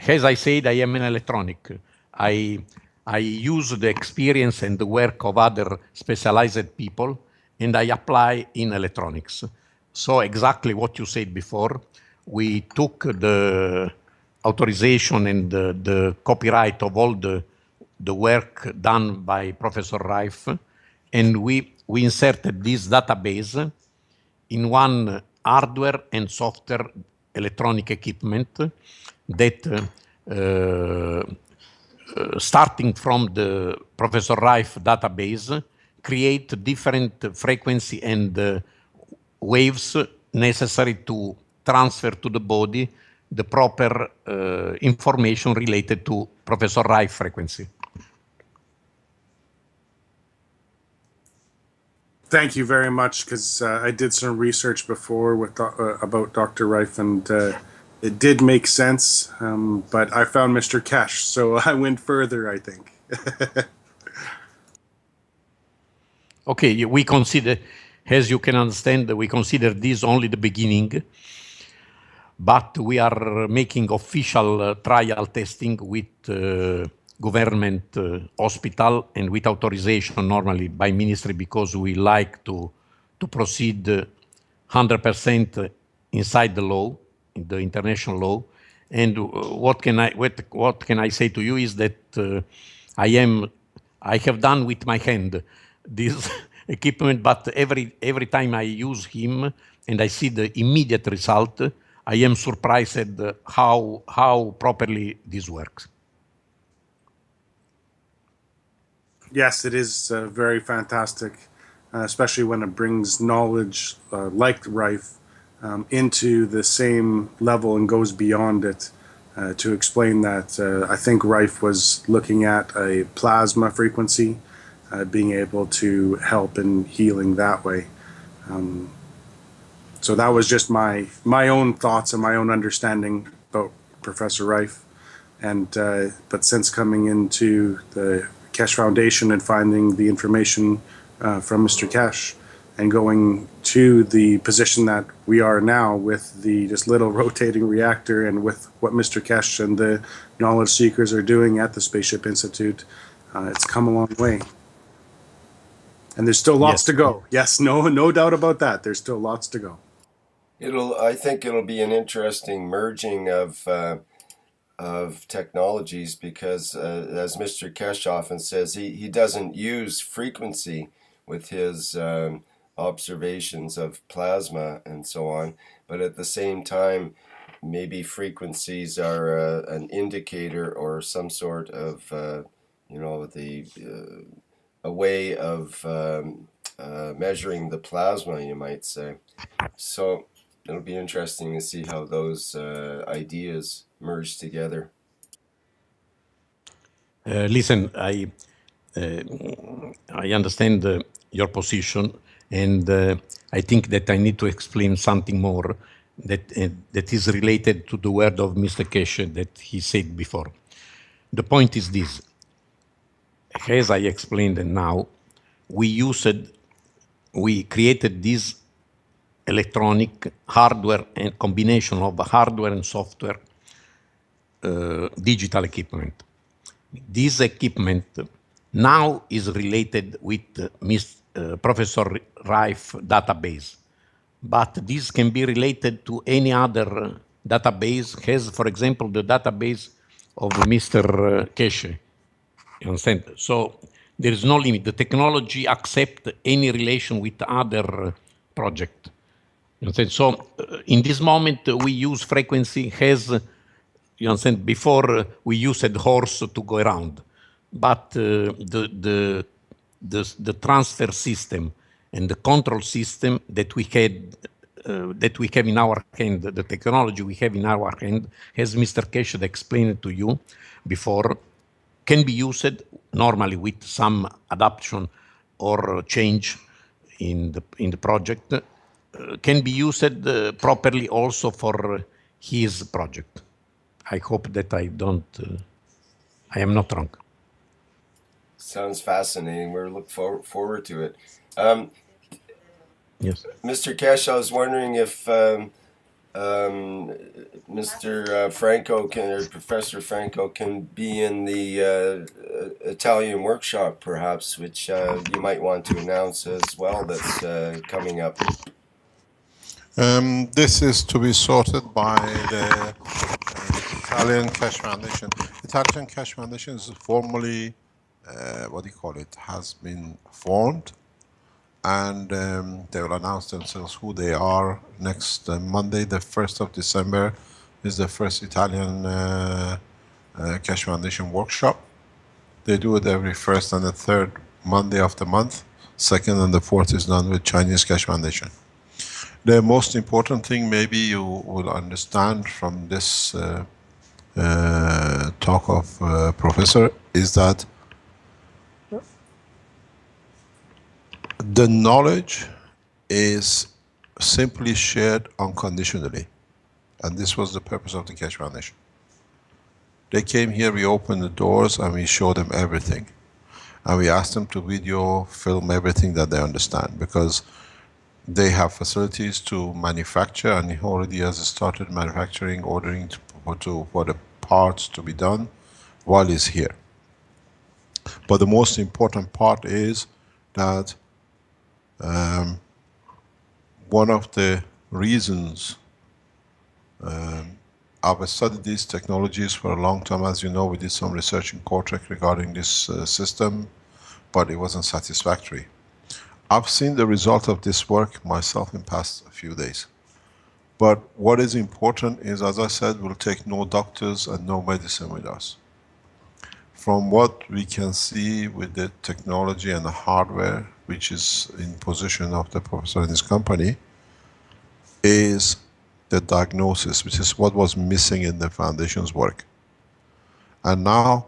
As I said, I am an electronic. I use the experience and the work of other specialized people, and I apply in electronics. So exactly what you said before, we took the authorization and the copyright of all the work done by Professor Rife, and we inserted this database in one hardware and software electronic equipment that starting from the Professor Rife database, create different frequency and waves necessary to transfer to the body the proper information related to Professor Rife frequency. Thank you very much, because I did some research before with about Dr. Rife, and it did make sense, but I found Mr. Cash, so I went further, I think. Okay, we consider, as you can understand, we consider this only the beginning, but we are making official trial testing with government hospital and with authorization normally by ministry, because we like to proceed 100% inside the law, in the international law. And what can I say to you is that I have done with my hand this equipment, but every time I use him and I see the immediate result, I am surprised at how properly this works. Yes, it is very fantastic, especially when it brings knowledge like Rife into the same level and goes beyond it. To explain that, I think Rife was looking at a plasma frequency, being able to help in healing that way. So that was just my own thoughts and my own understanding about Professor Rife. And but since coming into the Keshe Foundation and finding the information from Mr. Keshe and going to the position that we are now with the just little rotating reactor and with what Mr. Keshe and the knowledge seekers are doing at the Spaceship Institute. It's come a long way. And there's still lots to go. Yes, no doubt about that. There's still lots to go. I think it'll be an interesting merging of technologies because, as Mr. Keshe often says, he doesn't use frequency with his observations of plasma and so on, but at the same time, maybe frequencies are an indicator or some sort of, a way of measuring the plasma, you might say. So it'll be interesting to see how those ideas merge together. Listen, I understand your position, and I think that I need to explain something more that is related to the word of Mr. Keshe that he said before. The point is this. As I explained now, we created this electronic hardware and combination of hardware and software digital equipment. This equipment now is related with Professor Rife database, but this can be related to any other database, as for example the database of Mr. Keshe. You understand? So there is no limit. The technology accepts any relation with other project. You understand? So in this moment we use frequency as, you understand, before we used horse to go around. But the transfer system and the control system that we had that we have in our hand, the technology we have in our hand, as Mr. Keshe explained to you before, can be used normally with some adaptation or change in the project, can be used properly also for his project. I hope that I am not wrong. Sounds fascinating. We're looking forward to it. Yes. Mr. Keshe, I was wondering if Mr. Franco or Professor Franco can be in the Italian workshop, perhaps, which you might want to announce as well. That's coming up. This is to be sorted by the Italian Keshe Foundation. Italian Keshe Foundation is formally, has been formed, and they will announce themselves who they are next Monday, the 1st of December, is the first Italian Keshe Foundation workshop. They do it every first and the third Monday of the month. Second and the fourth is done with Chinese Keshe Foundation. The most important thing maybe you will understand from this talk of Professor is that the knowledge is simply shared unconditionally. And this was the purpose of the Keshe Foundation. They came here, we opened the doors and we showed them everything. And we asked them to video, film everything that they understand, because they have facilities to manufacture, and he already has started manufacturing, ordering for the parts to be done while he's here. But the most important part is that one of the reasons I've studied these technologies for a long time. As you know, we did some research in Kortrek regarding this system, but it wasn't satisfactory. I've seen the result of this work myself in past few days. But what is important is, as I said, we'll take no doctors and no medicine with us. From what we can see with the technology and the hardware, which is in possession of the professor and his company, is the diagnosis, which is what was missing in the foundation's work. And now,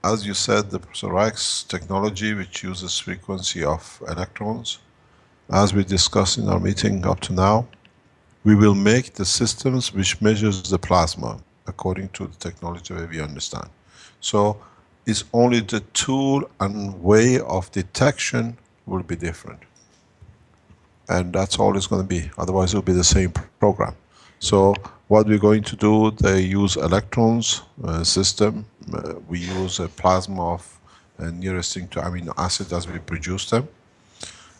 as you said, the Professor Reich's technology, which uses frequency of electrons, as we discussed in our meeting up to now, we will make the systems which measures the plasma according to the technology that we understand. So It's only the tool and way of detection will be different. And that's all it's going to be. Otherwise, it'll be the same program. So what we're going to do, they use electrons system. We use a plasma of nearest thing to amino acid as we produce them.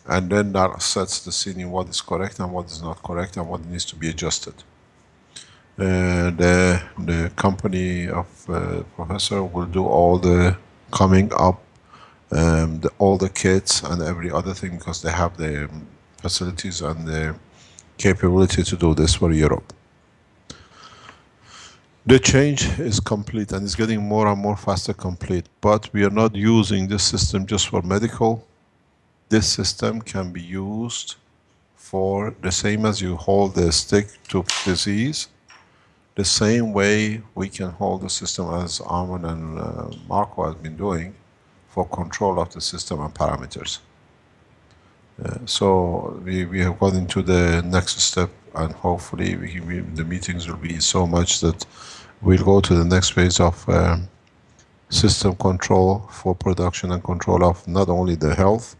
And then that sets the scene in what is correct and what is not correct and what needs to be adjusted. The company of professor will do all the coming up, all the kits and every other thing, because they have the facilities and the capability to do this for Europe. The change is complete and is getting more and more faster complete, but we are not using this system just for medical. This system can be used for the same as you hold the stick to disease. The same way we can hold the system as Armin and Marco have been doing for control of the system and parameters. So we have gone into the next step, and hopefully the meetings will be so much that we'll go to the next phase of system control for production and control of not only the health.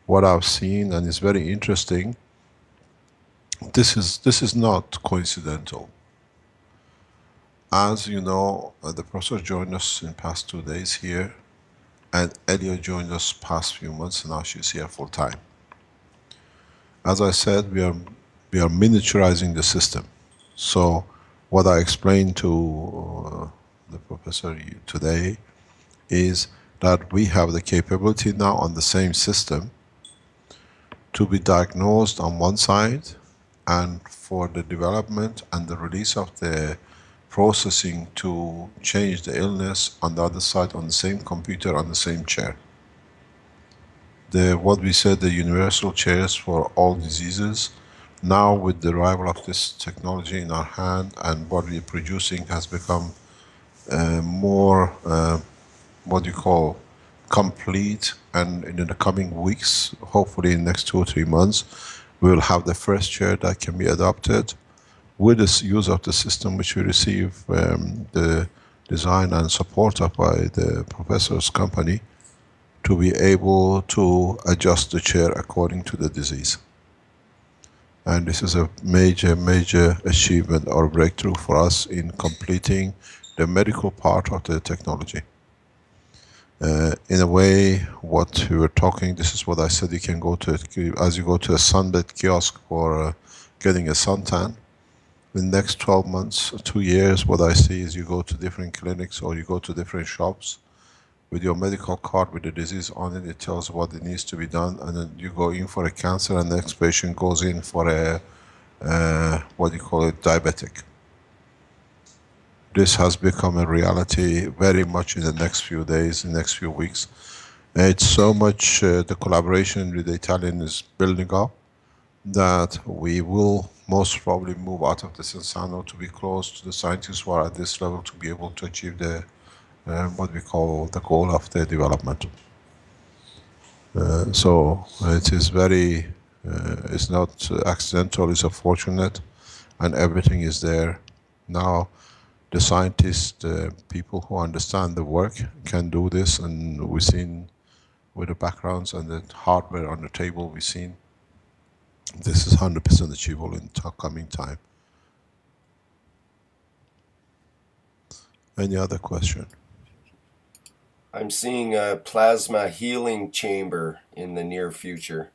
What I've seen, and it's very interesting, this is not coincidental. As you know, the professor joined us in past 2 days here, and Elia joined us past few months, and now she's here full time. As I said, we are miniaturizing the system. So what I explained to the professor today is that we have the capability now on the same system to be diagnosed on one side, and for the development and the release of the processing to change the illness on the other side, on the same computer, on the same chair. What we said, the universal chairs for all diseases, now with the arrival of this technology in our hand and what we're producing has become more, what you call, complete, and in the coming weeks, hopefully in the next 2 or 3 months, we will have the first chair that can be adopted with the use of the system which we receive the design and support of by the professor's company, to be able to adjust the chair according to the disease. And this is a major, major achievement or breakthrough for us in completing the medical part of the technology. In a way, what we were talking, this is what I said, you can go to, as you go to a sunbed kiosk for getting a suntan, in the next 12 months, 2 years, what I see is you go to different clinics or you go to different shops with your medical card with the disease on it, it tells what it needs to be done, and then you go in for a cancer and the next patient goes in for a, what do you call it, diabetic. This has become a reality very much in the next few days, in the next few weeks. It's so much, the collaboration with the Italian is building up, that we will most probably move out of the Sensano to be close to the scientists who are at this level to be able to achieve the what we call the goal of the development. So it is very, it's not accidental, it's fortunate, and everything is there. Now the scientists, the people who understand the work can do this, and we've seen with the backgrounds and the hardware on the table, we've seen this is 100% achievable in coming time. Any other question? I'm seeing a plasma healing chamber in the near future.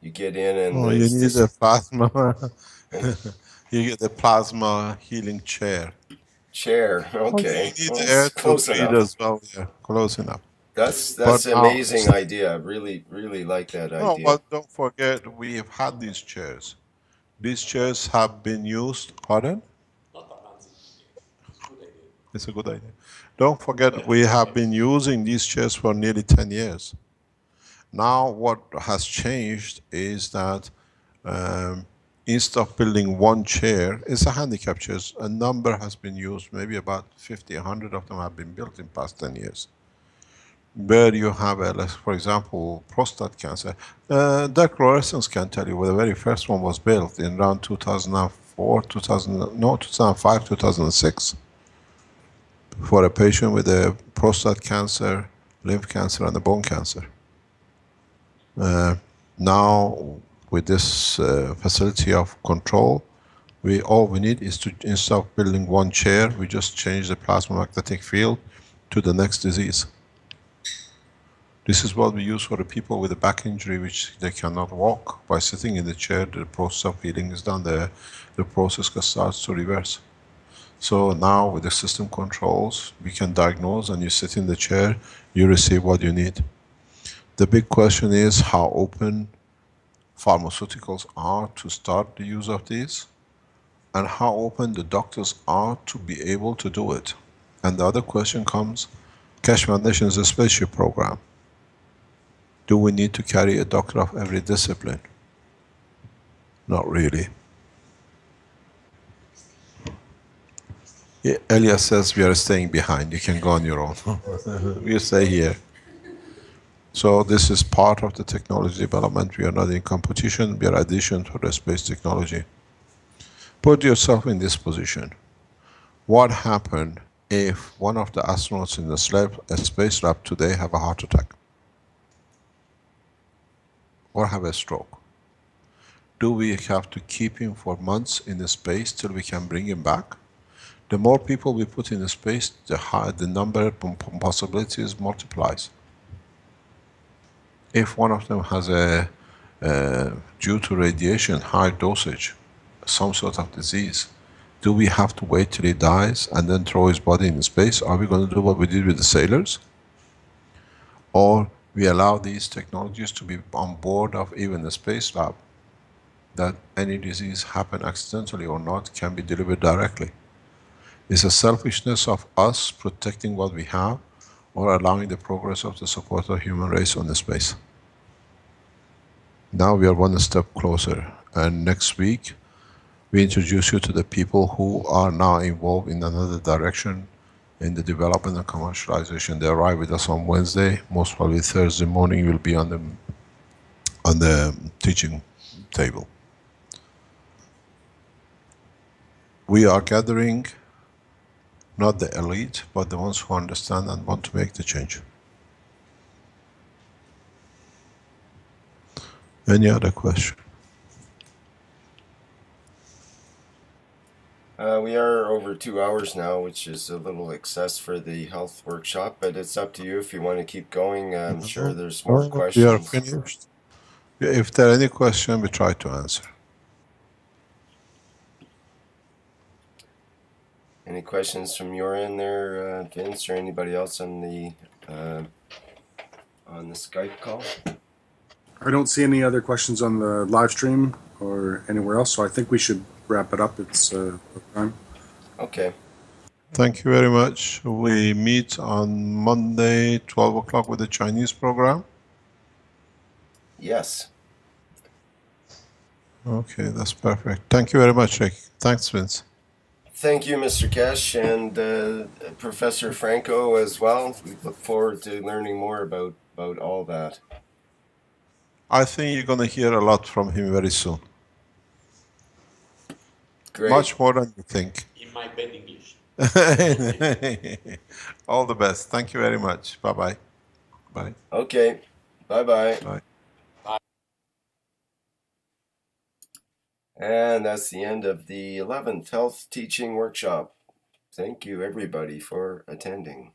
You get in and you need a plasma. You get the plasma healing chair. Chair, okay. You need Well, air to close breathe enough. as well. Yeah, close enough. That's But an amazing idea. I really like that no, idea. but don't forget, we have had these chairs. These chairs have been used. Pardon? It's a good idea. Don't forget, we have been using these chairs for nearly 10 years. Now what has changed is that instead of building one chair, it's a handicap chair. A number has been used, maybe about 50, 100 of them have been built in past 10 years. Where you have, for example, prostate cancer. Dr. Lorenz can tell you, well, the very first one was built in around 2004, 2005, 2006. For a patient with a prostate cancer, lymph cancer, and the bone cancer. Now, with this facility of control, all we need is to, instead of building one chair, we just change the plasma magnetic field to the next disease. This is what we use for the people with a back injury which they cannot walk. By sitting in the chair, the process of healing is done, the process starts to reverse. So now with the system controls, we can diagnose, and you sit in the chair, you receive what you need. The big question is how open pharmaceuticals are to start the use of these, and how open the doctors are to be able to do it. And the other question comes, Keshe Foundation is a spaceship program. Do we need to carry a doctor of every discipline? Not really. Yeah, Elias says we are staying behind. You can go on your own. We stay here. So this is part of the technology development. We are not in competition. We are addition to the space technology. Put yourself in this position. What happened if one of the astronauts in the space lab today have a heart attack? Or have a stroke? Do we have to keep him for months in the space till we can bring him back? The more people we put in the space, the higher the number of possibilities multiplies. If one of them has a, due to radiation, high dosage, some sort of disease, do we have to wait till he dies and then throw his body in space? Are we going to do what we did with the sailors? Or we allow these technologies to be on board of even the space lab, that any disease, happen accidentally or not, can be delivered directly. It's a selfishness of us protecting what we have, or allowing the progress of the support of human race on the space. Now we are one step closer, and next week we introduce you to the people who are now involved in another direction in the development and commercialization. They arrive with us on Wednesday. Most probably Thursday morning you'll be on the teaching table. We are gathering not the elite, but the ones who understand and want to make the change. Any other question? We are over 2 hours now, which is a little excess for the health workshop, but it's up to you if you want to keep going. I'm sure there's more questions. We are finished. If there are any questions, we try to answer. Any questions from your end there, Vince, or anybody else on the Skype call? I don't see any other questions on the live stream or anywhere else, so I think we should wrap it up. It's time. Okay. Thank you very much. We meet on Monday, 12 o'clock with the Chinese program. Yes. Okay, that's perfect. Thank you very much, Rick. Thanks, Vince. Thank you, Mr. Keshe, and Professor Franco as well. We look forward to learning more about all that. I think you're going to hear a lot from him very soon. Great. Much more than you think. In my bad English. All the best. Thank you very much. Bye-bye. Bye. Okay. Bye-bye. Bye. And that's the end of the 11th Health Teaching Workshop. Thank you, everybody, for attending.